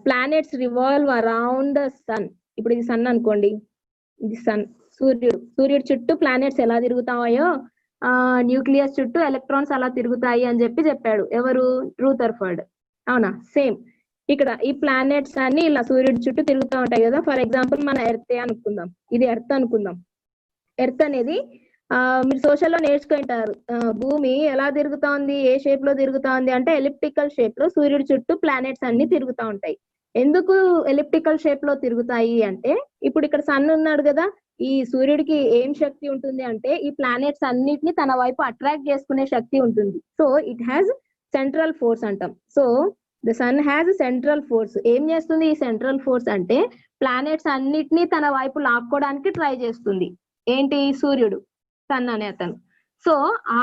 planets revolve around the sun. ఇప్పుడు ఇది సన్ అనుకోండి, ఇది సన్, సూర్యుడు చుట్టూ ప్లానెట్స్ ఎలా తిరుగుతాయో న్యూక్లియస్ చుట్టూ ఎలక్ట్రాన్స్ అలా తిరుగుతాయి అని చెప్పి చెప్పాడు. ఎవరు? రూథర్ఫర్డ్. అవునా? సేమ్ ఇక్కడ ఈ ప్లానెట్స్ అన్ని ఇలా సూర్యుడి చుట్టూ తిరుగుతూ ఉంటాయి కదా. ఫర్ ఎగ్జాంపుల్ మన ఎర్త్ అనుకుందాం, ఇది ఎర్త్ అనుకుందాం. ఎర్త్ అనేది మీరు సోషల్లో నేర్చుకుంటారు, భూమి ఎలా తిరుగుతోంది, ఏ షేప్ లో తిరుగుతోంది అంటే ఎలిప్టికల్ షేప్ లో సూర్యుడి చుట్టూ ప్లానెట్స్ అన్ని తిరుగుతూ ఉంటాయి. ఎందుకు ఎలిప్టికల్ షేప్ లో తిరుగుతాయి అంటే, ఇప్పుడు ఇక్కడ సన్ ఉన్నాడు కదా, ఈ సూర్యుడికి ఏం శక్తి ఉంటుంది అంటే ఈ ప్లానెట్స్ అన్నిటిని తన వైపు అట్రాక్ట్ చేసుకునే శక్తి ఉంటుంది. So it has central force అంటాం. So the sun has central force. ఏం చేస్తుంది ఈ సెంట్రల్ ఫోర్స్ అంటే, ప్లానెట్స్ అన్నిటిని తన వైపు లాక్కోవడానికి ట్రై చేస్తుంది. ఏంటి? సూర్యుడు, సన్ అనే అతను. సో ఆ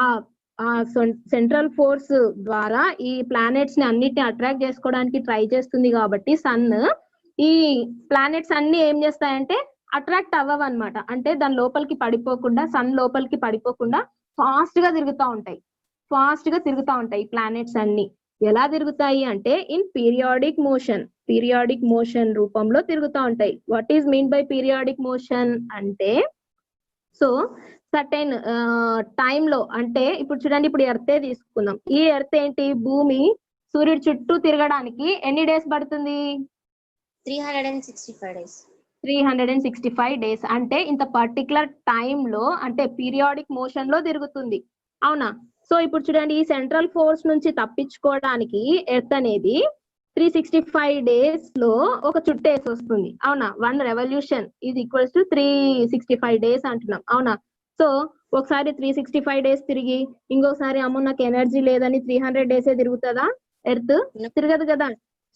సెంట్రల్ ఫోర్స్ ద్వారా ఈ ప్లానెట్స్ ని అన్నిటిని అట్రాక్ట్ చేసుకోవడానికి ట్రై చేస్తుంది. కాబట్టి సన్, ఈ ప్లానెట్స్ అన్ని ఏం చేస్తాయంటే అట్రాక్ట్ అవ్వవన్నమాట. అంటే దాని లోపలికి పడిపోకుండా, సన్ లోపలికి పడిపోకుండా ఫాస్ట్ గా తిరుగుతూ ఉంటాయి. ఈ ప్లానెట్స్ అన్ని ఎలా తిరుగుతాయి అంటే ఇన్ పీరియాడిక్ మోషన్ రూపంలో తిరుగుతూ ఉంటాయి. What is mean by periodic motion అంటే, సో సర్టెన్ టైంలో, అంటే ఇప్పుడు చూడండి, ఇప్పుడు ఎర్తే తీసుకుందాం. ఈ ఎర్త్ ఏంటి? భూమి సూర్యుడి చుట్టూ తిరగడానికి ఎన్ని డేస్ పడుతుంది? 365 days. 365 days. అంటే ఇంత పర్టికులర్ టైంలో, అంటే పీరియాడిక్ మోషన్ లో తిరుగుతుంది. అవునా? సో ఇప్పుడు చూడండి, ఈ సెంట్రల్ ఫోర్స్ నుంచి తప్పించుకోవడానికి ఎర్త్ అనేది 365 days లో ఒక చుట్టేసి వస్తుంది. అవునా? 1 revolution is equals to 365 days అంటున్నాం. అవునా? సో ఒకసారి 365 days తిరిగి, ఇంకోసారి అమ్మో నాకు ఎనర్జీ లేదని 300 days తిరుగుతుందా ఎర్త్? తిరగదు కదా.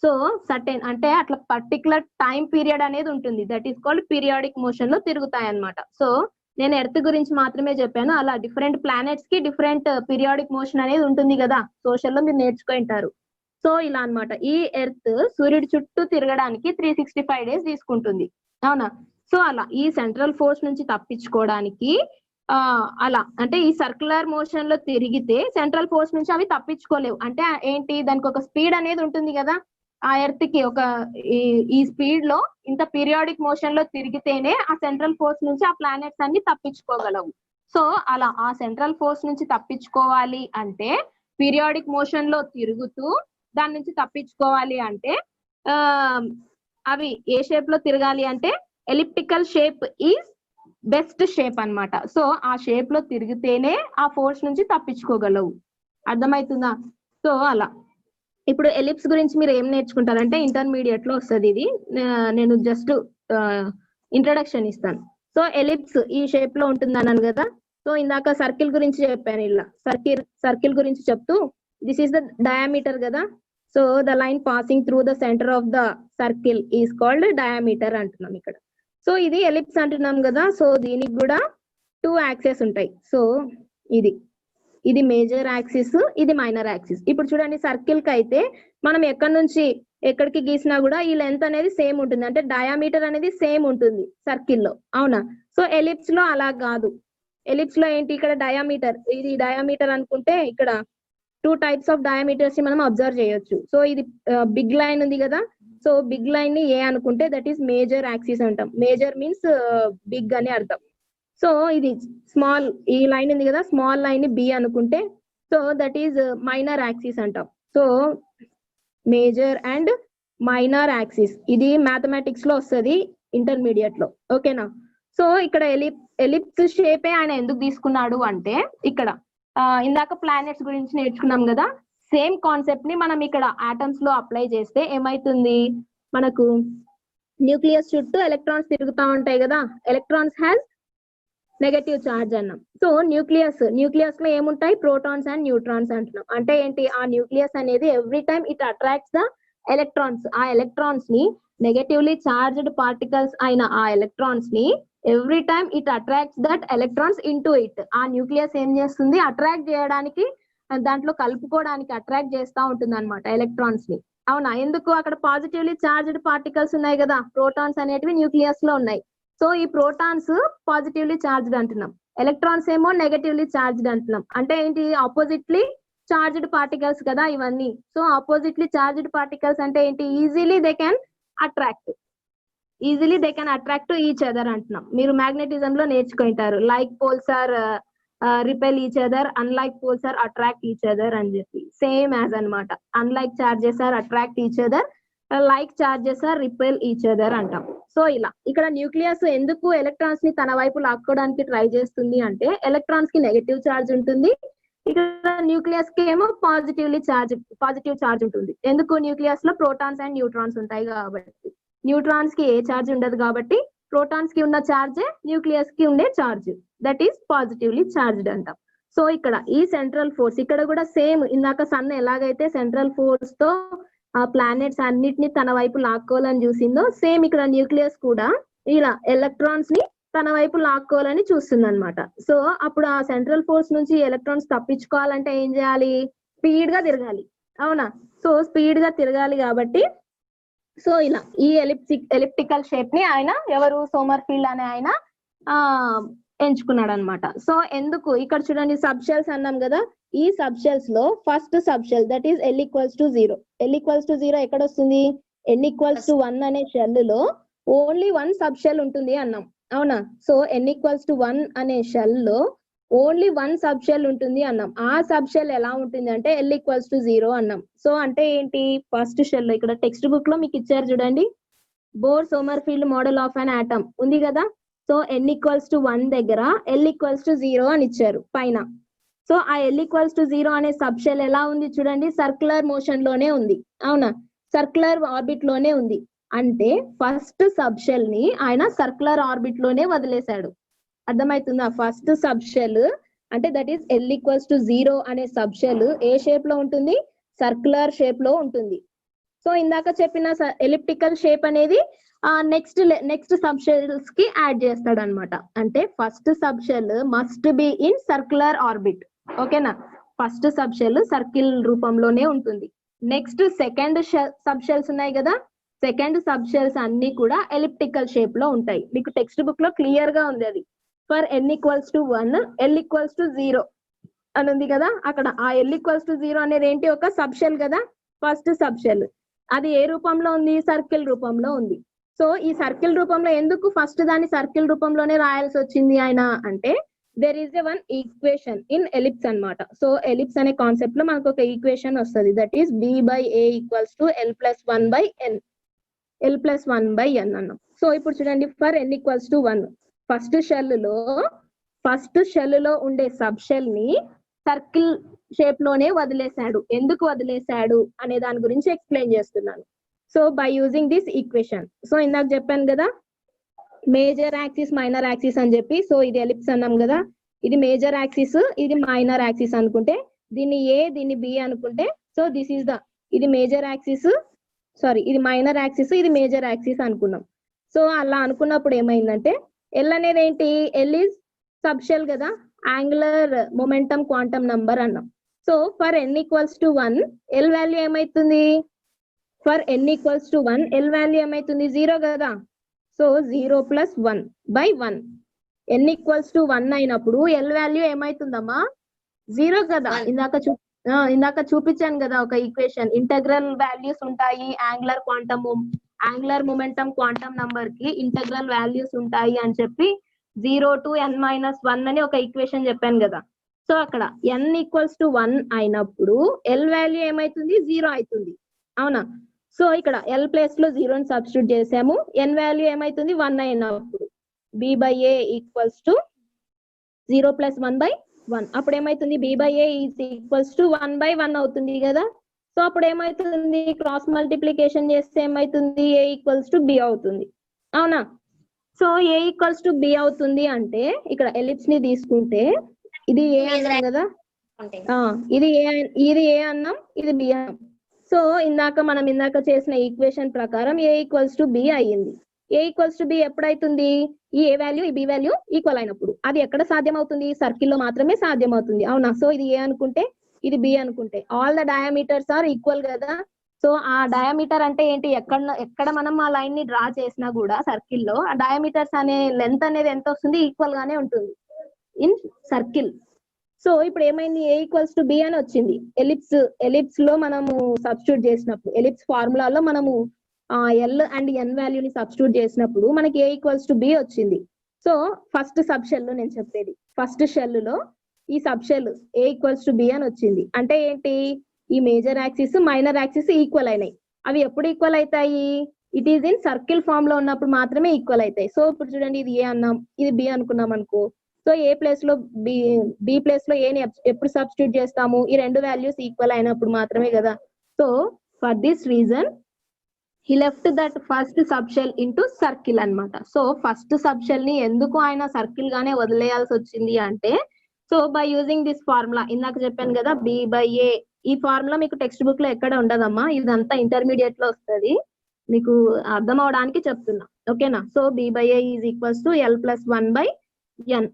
సో సర్టెన్, అంటే అట్లా పర్టికులర్ టైం పీరియడ్ అనేది ఉంటుంది. That is called periodic motion లో తిరుగుతాయి అన్నమాట. సో నేను ఎర్త్ గురించి మాత్రమే చెప్పాను. అలా డిఫరెంట్ ప్లానెట్స్ కి డిఫరెంట్ పీరియాడిక్ మోషన్ అనేది ఉంటుంది కదా, సోషల్లో మీరు నేర్చుకుంటారు. సో ఇలా అన్నమాట. ఈ ఎర్త్ సూర్యుడి చుట్టూ తిరగడానికి 365 days తీసుకుంటుంది. అవునా? సో అలా ఈ సెంట్రల్ ఫోర్స్ నుంచి తప్పించుకోవడానికి అలా, అంటే ఈ సర్క్యులర్ మోషన్ లో తిరిగితే సెంట్రల్ ఫోర్స్ నుంచి అవి తప్పించుకోలేవు. అంటే ఏంటి? దానికి ఒక స్పీడ్ అనేది ఉంటుంది కదా, ఆ ఎర్త్ కి ఒక ఈ స్పీడ్ లో ఇంత పీరియాడిక్ మోషన్ లో తిరిగితేనే ఆ సెంట్రల్ ఫోర్స్ నుంచి ఆ ప్లానెట్స్ అన్ని తప్పించుకోగలవు. సో అలా ఆ సెంట్రల్ ఫోర్స్ నుంచి తప్పించుకోవాలి అంటే, పీరియాడిక్ మోషన్ లో తిరుగుతూ దాని నుంచి తప్పించుకోవాలి అంటే అవి ఏ షేప్ లో తిరగాలి అంటే elliptical shape is best shape అన్నమాట. సో ఆ షేప్ లో తిరిగితేనే ఆ ఫోర్స్ నుంచి తప్పించుకోగలవు. అర్థమవుతుందా? సో అలా. ఇప్పుడు ఎలిప్స్ గురించి మీరు ఏం నేర్చుకుంటారంటే ఇంటర్మీడియట్ లో వస్తుంది. ఇది నేను జస్ట్ ఇంట్రడక్షన్ ఇస్తాను. సో ఎలిప్స్ ఈ షేప్ లో ఉంటుంది అన్నాను కదా. సో ఇందాక సర్కిల్ గురించి చెప్పాను. ఇలా సర్కిల్ గురించి చెప్తూ, దిస్ ఈస్ ద డయామీటర్ కదా. So the line passing through the centre of the circle is called diameter అంటున్నాం ఇక్కడ. సో ఇది ఎలిప్స్ అంటున్నాం కదా. సో దీనికి కూడా 2 యాక్సెస్ ఉంటాయి. సో ఇది మేజర్ యాక్సిస్, ఇది మైనర్ యాక్సిస్. ఇప్పుడు చూడండి, సర్కిల్ కి అయితే మనం ఎక్కడి నుంచి ఎక్కడికి గీసినా కూడా ఈ లెంత్ అనేది సేమ్ ఉంటుంది, అంటే డయామీటర్ అనేది సేమ్ ఉంటుంది సర్కిల్లో. అవునా? సో ఎలిప్స్ లో అలా కాదు. ఎలిప్స్ లో ఏంటి? ఇక్కడ డయామీటర్, ఇది డయామీటర్ అనుకుంటే ఇక్కడ 2 types ఆఫ్ డయామీటర్స్ ని మనం అబ్జర్వ్ చేయొచ్చు. సో ఇది బిగ్ లైన్ ఉంది కదా. సో బిగ్ లైన్ ని ఏ అనుకుంటే దట్ ఈస్ మేజర్ యాక్సిస్ అంటాం. మేజర్ మీన్స్ బిగ్ అని అర్థం. సో ఇది స్మాల్, ఈ లైన్ ఉంది కదా, స్మాల్ లైన్ ని బి అనుకుంటే so that is minor axis అంటాం. So major and minor axis, ఇది మ్యాథమెటిక్స్ లో వస్తుంది ఇంటర్మీడియట్ లో. ఓకేనా? సో ఇక్కడ ఎలిప్స్ షేపే ఆయన ఎందుకు తీసుకున్నాడు అంటే, ఇక్కడ ఇందాక ప్లానెట్స్ గురించి నేర్చుకున్నాం కదా, సేమ్ కాన్సెప్ట్ ని మనం ఇక్కడ ఆటమ్స్ లో అప్లై చేస్తే ఏమైతుంది? మనకు న్యూక్లియస్ చుట్టూ ఎలక్ట్రాన్స్ తిరుగుతూ ఉంటాయి కదా. ఎలక్ట్రాన్స్ హ్యాస్ నెగటివ్ చార్జ్ అన్నాం. సో న్యూక్లియస్ లో ఏముంటాయి? ప్రోటాన్స్ అండ్ న్యూట్రాన్స్ అంటున్నాం. అంటే ఏంటి? ఆ న్యూక్లియస్ అనేది every time it attracts the electrons. ఆ ఎలక్ట్రాన్స్ ని, నెగటివ్లీ చార్జ్డ్ పార్టికల్స్ అయిన ఆ ఎలక్ట్రాన్స్ ని every time it attracts that electrons into it. ఆ న్యూక్లియస్ ఏం చేస్తుంది? అట్రాక్ట్ చేయడానికి దాంట్లో కలుపుకోవడానికి అట్రాక్ట్ చేస్తూ ఉంటుంది అనమాట ఎలక్ట్రాన్స్ ని. అవునా? ఎందుకు? అక్కడ పాజిటివ్లీ చార్జ్డ్ పార్టికల్స్ ఉన్నాయి కదా, ప్రోటాన్స్ అనేటివి న్యూక్లియస్ లో ఉన్నాయి. సో ఈ ప్రోటాన్స్ పాజిటివ్లీ చార్జ్డ్ అంటున్నాం, ఎలక్ట్రాన్స్ ఏమో నెగటివ్లీ చార్జ్డ్ అంటున్నాం. అంటే ఏంటి? ఆపోజిట్లీ చార్జ్డ్ పార్టికల్స్ కదా ఇవన్నీ. సో ఆపోజిట్లీ చార్జ్డ్ పార్టికల్స్ అంటే ఏంటి? Easily they can attract to each other అంటున్నాం. మీరు మ్యాగ్నెటిజం లో నేర్చుకుంటారు, like poles are repel each other, unlike poles are attract each other అని చెప్పి. సేమ్ యాజ్ అన్నమాట. Unlike charges are attract each other, like charges are repel each other అంటాం. సో ఇలా ఇక్కడ న్యూక్లియస్ ఎందుకు ఎలక్ట్రాన్స్ ని తన వైపు లాక్కోవడానికి ట్రై చేస్తుంది అంటే, ఎలక్ట్రాన్స్ కి నెగటివ్ చార్జ్ ఉంటుంది, ఇక్కడ న్యూక్లియస్ కి ఏమో పాజిటివ్ చార్జ్ ఉంటుంది. ఎందుకు? న్యూక్లియస్ లో ప్రోటాన్స్ అండ్ న్యూట్రాన్స్ ఉంటాయి కాబట్టి. న్యూట్రాన్స్ కి ఏ చార్జ్ ఉండదు కాబట్టి ప్రోటాన్స్ కి ఉన్న చార్జే న్యూక్లియస్ కి ఉండే charge, that is positively charged అంటాం. సో ఇక్కడ ఈ సెంట్రల్ ఫోర్స్ ఇక్కడ కూడా సేమ్, ఇందాక సన్ ఎలాగైతే సెంట్రల్ ఫోర్స్ తో ఆ ప్లానెట్స్ అన్నిటిని తన వైపు లాక్కోవాలని చూసిందో, సేమ్ ఇక్కడ న్యూక్లియస్ కూడా ఇలా ఎలక్ట్రాన్స్ ని తన వైపు లాక్కోవాలని చూస్తుంది అనమాట. సో అప్పుడు ఆ సెంట్రల్ ఫోర్స్ నుంచి ఎలక్ట్రాన్స్ తప్పించుకోవాలంటే ఏం చేయాలి? స్పీడ్ గా తిరగాలి. అవునా? సో స్పీడ్ గా తిరగాలి కాబట్టి సో ఇలా ఈ ఎలిప్టికల్ షేప్ ని ఆయన ఎవరు? సోమర్ఫీల్డ్ అనే ఆయన ఎంచుకున్నాడు అనమాట. సో ఎందుకు? ఇక్కడ చూడండి, సబ్ షెల్స్ అన్నాం కదా, ఈ సబ్ షెల్స్ లో first sub shell that is L = 0. L = 0 ఎక్కడ వస్తుంది? N = 1 అనే షెల్ లో ఓన్లీ 1 సబ్ షెల్ ఉంటుంది అన్నాం. అవునా? సో N = 1 అనే షెల్ లో ఓన్లీ 1 సబ్ షెల్ ఉంటుంది అన్నాం. ఆ సబ్ షెల్ ఎలా ఉంటుంది అంటే L = 0 అన్నాం. సో అంటే ఏంటి? ఫస్ట్ షెల్ లో ఇక్కడ టెక్స్ట్ బుక్ లో మీకు ఇచ్చారు చూడండి, bore Sommerfeld model of an atom ఉంది కదా. సో N = 1 దగ్గర L = 0 అని ఇచ్చారు పైన. సో ఆ L = 0 అనే సబ్ షెల్ ఎలా ఉంది చూడండి, సర్క్యులర్ మోషన్ లోనే ఉంది. అవునా? సర్క్యులర్ ఆర్బిట్ లోనే ఉంది. అంటే ఫస్ట్ సబ్ షెల్ ని ఆయన సర్క్యులర్ ఆర్బిట్ లోనే వదిలేశాడు. అర్థమవుతుందా? ఫస్ట్ సబ్ షెల్ అంటే దట్ ఈస్ L = 0 అనే సబ్ షెల్ ఏ షేప్ లో ఉంటుంది? సర్క్యులర్ షేప్ లో ఉంటుంది. సో ఇందాక చెప్పిన ఎలిప్టికల్ షేప్ అనేది నెక్స్ట్ సబ్ షెల్స్ కి యాడ్ చేస్తాడు అనమాట. అంటే first sub shell must be in circular orbit. ఓకేనా? ఫస్ట్ సబ్ షెల్ సర్కిల్ రూపంలోనే ఉంటుంది. నెక్స్ట్ సెకండ్ సబ్ షెల్స్ ఉన్నాయి కదా, సెకండ్ సబ్ షెల్స్ అన్ని కూడా ఎలిప్టికల్ షేప్ లో ఉంటాయి. మీకు టెక్స్ట్ బుక్ లో క్లియర్ గా ఉంది అది. ఫర్ N = 1 L = 0 అని ఉంది కదా, అక్కడ ఆ L = 0 అనేది ఏంటి? ఒక సబ్ షెల్ కదా, ఫస్ట్ సబ్ షెల్. అది ఏ రూపంలో ఉంది? సర్కిల్ రూపంలో ఉంది. సో ఈ సర్కిల్ రూపంలో ఎందుకు ఫస్ట్ దాన్ని సర్కిల్ రూపంలోనే రాయాల్సి వచ్చింది ఆయన అంటే, there is a one equation in ellipse అన్నమాట. సో ఎలిప్స్ అనే కాన్సెప్ట్ లో మనకు ఒక ఈక్వేషన్ వస్తుంది, that is B/A = L + 1/N. L + 1/N అన్నాం. సో ఇప్పుడు చూడండి, ఫర్ N = 1 ఫస్ట్ షెల్ లో ఉండే సబ్ షెల్ ని సర్కిల్ షేప్ లోనే వదిలేశాడు. ఎందుకు వదిలేశాడు అనే దాని గురించి ఎక్స్ప్లెయిన్ చేస్తున్నాను. So by using this equation. So ఇందాక చెప్పాను కదా, మేజర్ యాక్సిస్ మైనర్ యాక్సిస్ అని చెప్పి. సో ఇది ఎలిప్స్ అన్నాం కదా, ఇది మేజర్ యాక్సిస్, ఇది మైనర్ యాక్సిస్ అనుకుంటే, దీన్ని A దీన్ని B అనుకుంటే, సో దిస్ ఈస్ ఇది మేజర్ యాక్సిస్, సారీ ఇది మైనర్ యాక్సిస్, ఇది మేజర్ యాక్సిస్ అనుకున్నాం. సో అలా అనుకున్నప్పుడు ఏమైందంటే, L అనేది ఏంటి? L ఈజ్ సబ్ షెల్ కదా, యాంగులర్ మొమెంటం క్వాంటమ్ నంబర్ అన్నాం. So for N = 1 L value ఏమైతుంది? ఫర్ N = 1 L వాల్యూ ఏమైతుంది? 0 కదా. సో 0 + 1/1. N = 1 అయినప్పుడు L వాల్యూ ఏమైతుందమ్మా? 0 కదా. ఇందాక చూపించాను కదా ఒక ఈక్వేషన్, ఇంటగ్రల్ వాల్యూస్ ఉంటాయి, యాంగులర్ మొమెంటం క్వాంటమ్ నంబర్ కి ఇంటగ్రల్ వాల్యూస్ ఉంటాయి అని చెప్పి 0 to n-1 అని ఒక ఈక్వేషన్ చెప్పాను కదా. సో అక్కడ N = 1 అయినప్పుడు L వాల్యూ ఏమైతుంది? 0 అవుతుంది. అవునా? సో ఇక్కడ L ప్లేస్ లో 0 సబ్స్టిట్యూట్ చేసాము, N వాల్యూ ఏమైతుంది? 1 అయినప్పుడు B/A = 0 + 1/1. అప్పుడు ఏమైతుంది? B/A = 1/1 అవుతుంది కదా. సో అప్పుడు ఏమైతుంది? క్రాస్ మల్టిప్లికేషన్ చేస్తే ఏమైతుంది? A = B అవుతుంది. అవునా? సో A = B అవుతుంది అంటే ఇక్కడ ఎలిప్స్ ని తీసుకుంటే ఇది A అన్నాం కదా, ఇది A అన్నాం, ఇది B అన్నాం. సో మనం ఇందాక చేసిన ఈక్వేషన్ ప్రకారం A = B అయ్యింది. A = B ఎప్పుడైతుంది? ఈ A వాల్యూ ఈ B వాల్యూ ఈక్వల్ అయినప్పుడు. అది ఎక్కడ సాధ్యం అవుతుంది? సర్కిల్ లో మాత్రమే సాధ్యం అవుతుంది. అవునా? సో ఇది A అనుకుంటే ఇది బి అనుకుంటే all the diameters are equal కదా. సో ఆ డయామీటర్ అంటే ఏంటి, ఎక్కడ మనం ఆ లైన్ ని డ్రా చేసినా కూడా సర్కిల్ లో ఆ డయామీటర్స్ అనే లెంత్ అనేది ఎంత వస్తుంది, ఈక్వల్ గానే ఉంటుంది ఇన్ సర్కిల్. సో ఇప్పుడు ఏమైంది, ఏ ఈక్వల్స్ టు బి అని వచ్చింది. ఎలిప్స్ లో మనము సబ్స్టిట్యూట్ చేసినప్పుడు, ఎలిప్స్ ఫార్ములాలో మనము ఎల్ అండ్ ఎన్ వాల్యూని సబ్స్టిట్యూట్ చేసినప్పుడు మనకి ఏ ఈక్వల్స్ టు బి వచ్చింది. సో ఫస్ట్ సబ్ షెల్ లో నేను చెప్పేది, ఫస్ట్ షెల్ లో ఈ sub shell a equals to b అని వచ్చింది. అంటే ఏంటి, ఈ major axis minor axis equal అయినాయి. అవి ఎప్పుడు ఈక్వల్ అవుతాయి, it is in circle form లో ఉన్నప్పుడు మాత్రమే ఈక్వల్ అవుతాయి. సో ఇప్పుడు చూడండి, ఇది ఏ అన్నాం, ఇది బి అనుకున్నాం అనుకో. సో ఏ ప్లేస్ లో బి ప్లేస్ లో ఏని ఎప్పుడు సబ్స్టిట్యూట్ చేస్తాము, ఈ రెండు వాల్యూస్ ఈక్వల్ అయినప్పుడు మాత్రమే కదా. So for this reason he left that first subshell into circle అన్నమాట. సో ఫస్ట్ సబ్షెల్ ని ఎందుకు ఆయన సర్కిల్ గానే వదిలేయాల్సి వచ్చింది అంటే, so by using this formula, ఇందాక చెప్పాను కదా బి బై ఏ, ఈ ఫార్ములా మీకు టెక్స్ట్ బుక్ లో ఎక్కడ ఉండదమ్మా, ఇదంతా ఇంటర్మీడియట్ లో వస్తుంది, మీకు అర్థం అవడానికి చెప్తున్నా, ఓకేనా. So b by a is equals to l plus 1/n.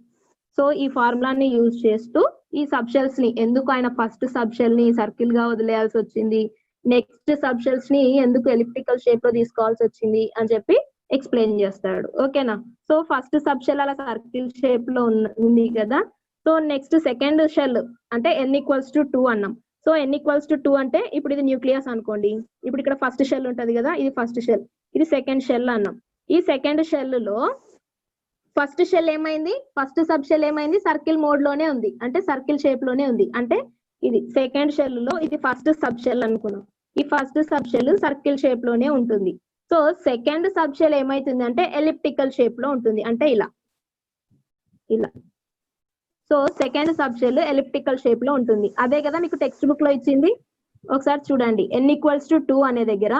So ఈ ఫార్ములాని యూజ్ చేస్తూ ఈ సబ్షెల్స్ ని ఎందుకు ఆయన ఫస్ట్ సబ్షెల్ ని సర్కిల్ గా వదిలేయాల్సి వచ్చింది, నెక్స్ట్ సబ్షెల్స్ ని ఎందుకు ఎలిప్టికల్ షేప్ లో తీసుకోవాల్సి వచ్చింది అని చెప్పి ఎక్స్ప్లెయిన్ చేస్తాడు, ఓకేనా. సో ఫస్ట్ సబ్షెల్ అలా సర్కిల్ షేప్ లో ఉంది కదా. సో నెక్స్ట్ సెకండ్ షెల్ అంటే n ఈక్వల్స్ టు 2 అన్నాం. సో n ఈక్వల్స్ టు 2 అంటే ఇప్పుడు ఇది న్యూక్లియస్ అనుకోండి, ఇప్పుడు ఇక్కడ ఫస్ట్ షెల్ ఉంటది కదా, ఇది ఫస్ట్ షెల్, ఇది సెకండ్ షెల్ అన్నాం. ఈ సెకండ్ షెల్ లో ఫస్ట్ షెల్ ఏమైంది, ఫస్ట్ సబ్ షెల్ ఏమైంది, సర్కిల్ మోడ్ లోనే ఉంది, అంటే సర్కిల్ షేప్ లోనే ఉంది. అంటే ఇది సెకండ్ షెల్ లో ఇది ఫస్ట్ సబ్ షెల్ అనుకున్నాం, ఈ first sub shell circle shape లోనే ఉంటుంది. సో సెకండ్ సబ్ షెల్ ఏమైతుంది అంటే ఎలిప్టికల్ షేప్ లో ఉంటుంది, అంటే ఇలా ఇలా. So second sub shell elliptical shape లో ఉంటుంది. అదే కదా మీకు టెక్స్ట్ బుక్ లో ఇచ్చింది, ఒకసారి చూడండి. n ఈక్వల్స్ టు 2 అనే దగ్గర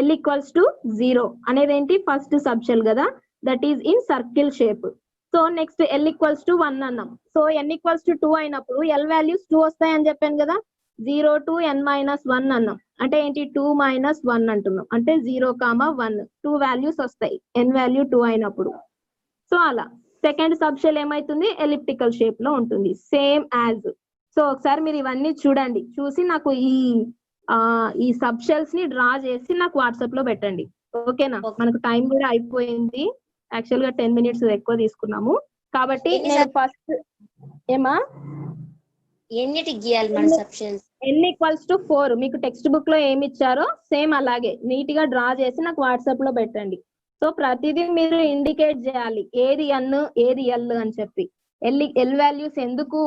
l ఈక్వల్స్ టు 0 అనేది ఏంటి, ఫస్ట్ సబ్ షెల్ కదా, that is in circle shape. So next l equals to 1 అన్నాం. సో n ఈక్వల్స్ టు 2 అయినప్పుడు l వాల్యూస్ 2 వస్తాయి అని చెప్పాను కదా, 0 to n minus 1 అన్నాం. అంటే ఏంటి, 2 minus 1 అంటున్నాం, అంటే 0,1 2 వాల్యూస్ వస్తాయి n వాల్యూ 2 అయినప్పుడు. సో అలా సెకండ్ సబ్ షెల్ ఏమైతుంది, ఎలిప్టికల్ షేప్ లో ఉంటుంది, సేమ్ యాజ్. సో ఒకసారి మీరు ఇవన్నీ చూడండి, చూసి నాకు ఈ సబ్ షెల్స్ ని డ్రా చేసి నాకు వాట్సాప్ లో పెట్టండి, ఓకేనా. మనకు టైం కూడా అయిపోయింది, యాక్చువల్ గా 10 minutes ఎక్కువ తీసుకున్నాము కాబట్టి నేను ఫస్ట్ ఏమా ఎన్నిటికి గీయాలి మన సబ్షెల్స్, n ఈక్వల్స్ టు 4 మీకు టెక్స్ట్ బుక్ లో ఏమి ఇచ్చారో సేమ్ అలాగే నీట్ గా డ్రా చేసి నాకు వాట్సాప్ లో పెట్టండి. సో ప్రతిదీ మీరు ఇండికేట్ చేయాలి, ఏది n ఏది l అని చెప్పి. ఎల్ వాల్యూస్ ఎందుకు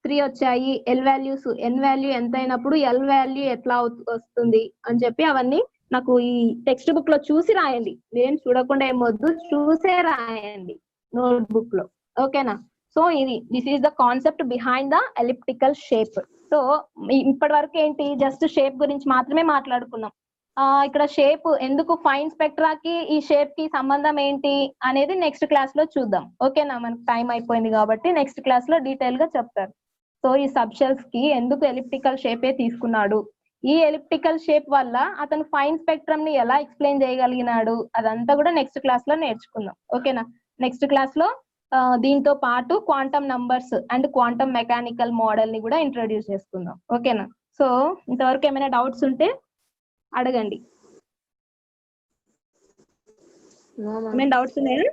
3 వచ్చాయి, ఎల్ వాల్యూస్ n వాల్యూ ఎంత అయినప్పుడు ఎల్ వాల్యూ ఎట్లా వస్తుంది అని చెప్పి అవన్నీ నాకు ఈ టెక్స్ట్ బుక్ లో చూసి రాయండి, మీరేం చూడకుండా ఏమొద్దు, చూసే రాయండి నోట్ బుక్ లో, ఓకేనా. So this is the concept behind the elliptical shape. So ఇప్పటి వరకు ఏంటి, జస్ట్ షేప్ గురించి మాత్రమే మాట్లాడుకున్నాం. ఇక్కడ షేప్ ఎందుకు, ఫైన్ స్పెక్ట్రాకి ఈ షేప్ కి సంబంధం ఏంటి అనేది నెక్స్ట్ క్లాస్ లో చూద్దాం, ఓకేనా. మనకు టైం అయిపోయింది కాబట్టి నెక్స్ట్ క్లాస్ లో డీటెయిల్ గా చెప్తారు. సో ఈ సబ్షెల్స్ కి ఎందుకు ఎలిప్టికల్ షేపే తీసుకున్నాడు, ఈ ఎలిప్టికల్ షేప్ వల్ల అతను ఫైన్ స్పెక్ట్రమ్ ని ఎలా ఎక్స్ప్లెయిన్ చేయగలిగినాడు, అదంతా కూడా నెక్స్ట్ క్లాస్ లో నేర్చుకుందాం, ఓకేనా. నెక్స్ట్ క్లాస్ లో దీంతో పాటు quantum numbers and quantum mechanical model ని కూడా ఇంట్రొడ్యూస్ చేసుకుందాం, ఓకేనా. సో ఇంతవరకు ఏమైనా డౌట్స్ ఉంటే అడగండి. ఏమైనా డౌట్స్ ఉన్నాయా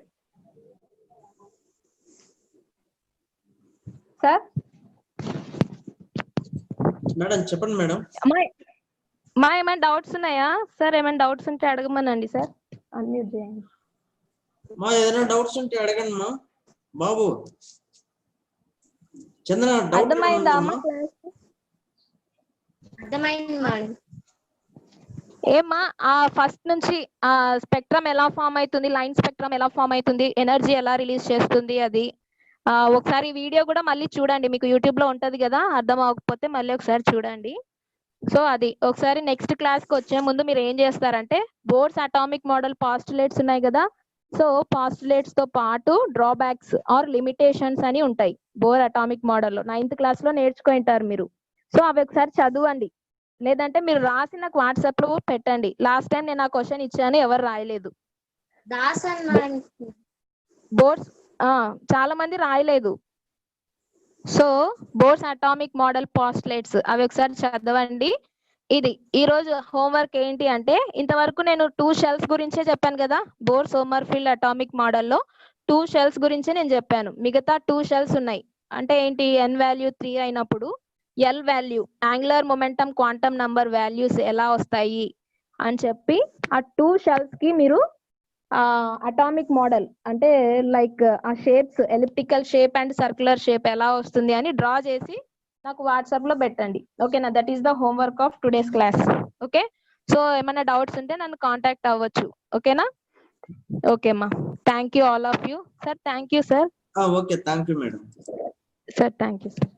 సార్? మేడం చెప్పండి మేడం. మా ఏమైనా డౌట్స్ ఉన్నాయా సార్? ఏమైనా డౌట్స్ ఉంటే అడగమనండి సార్, అన్మ్యూట్ చేయండి. మా ఏదైనా డౌట్స్ ఉంటే అడగండి మా బాబు. చంద్ర డౌట్ అర్థమైందా అమ్మా? అర్థమైంది మేడం. ఏమ్మా ఫస్ట్ నుంచి స్పెక్ట్రమ్ ఎలా ఫామ్ అవుతుంది, లైన్ స్పెక్ట్రమ్ ఎలా ఫామ్ అవుతుంది, ఎనర్జీ ఎలా రిలీజ్ చేస్తుంది, అది ఒకసారి వీడియో కూడా మళ్ళీ చూడండి, మీకు యూట్యూబ్ లో ఉంటది కదా, అర్థం అవ్వకపోతే మళ్ళీ ఒకసారి చూడండి. సో అది ఒకసారి నెక్స్ట్ క్లాస్ కి వచ్చే ముందు మీరు ఏం చేస్తారంటే, బోర్స్ అటామిక్ మోడల్ పాస్టులేట్స్ ఉన్నాయి కదా, సో పాస్టులేట్స్ తో పాటు డ్రాబ్యాక్స్ ఆర్ లిమిటేషన్స్ అని ఉంటాయి బోర్ అటామిక్ మోడల్ లో, 9th క్లాస్ లో నేర్చుకుంటారు మీరు. సో అవి ఒకసారి చదవండి, లేదంటే మీరు రాసి నాకు వాట్సాప్ లో పెట్టండి. లాస్ట్ టైం నేను ఆ క్వశ్చన్ ఇచ్చాను, ఎవరు రాయలేదు. బోర్డ్స్ చాలా మంది రాయలేదు. సో బోర్స్ అటామిక్ మోడల్ పాస్ట్లేట్స్ అవి ఒకసారి చదవండి. ఇది ఈ రోజు హోంవర్క్ ఏంటి అంటే, ఇంతవరకు నేను 2 షెల్స్ గురించే చెప్పాను కదా. బోర్ సోమర్ఫీల్డ్ అటామిక్ మోడల్లో 2 షెల్స్ గురించే నేను చెప్పాను. మిగతా 2 షెల్స్ ఉన్నాయి. అంటే ఏంటి, ఎన్ వాల్యూ 3 అయినప్పుడు L value angular momentum quantum number values ఎలా వస్తాయి అని చెప్పి ఆ 2 షెల్స్ కి మీరు అటామిక్ మోడల్ అంటే లైక్ ఆ shapes elliptical shape and circular shape ఎలా వస్తుంది అని డ్రా చేసి నాకు వాట్సాప్ లో పెట్టండి. ఓకేనా? That is the homework of today's class. Okay, so ఏమైనా డౌట్స్ ఉంటే నన్ను కాంటాక్ట్ అవ్వచ్చు. ఓకేనా? ఓకే అమ్మా, thank you all of you. Sir thank you sir. Okay, thank you madam. Sir thank you sir.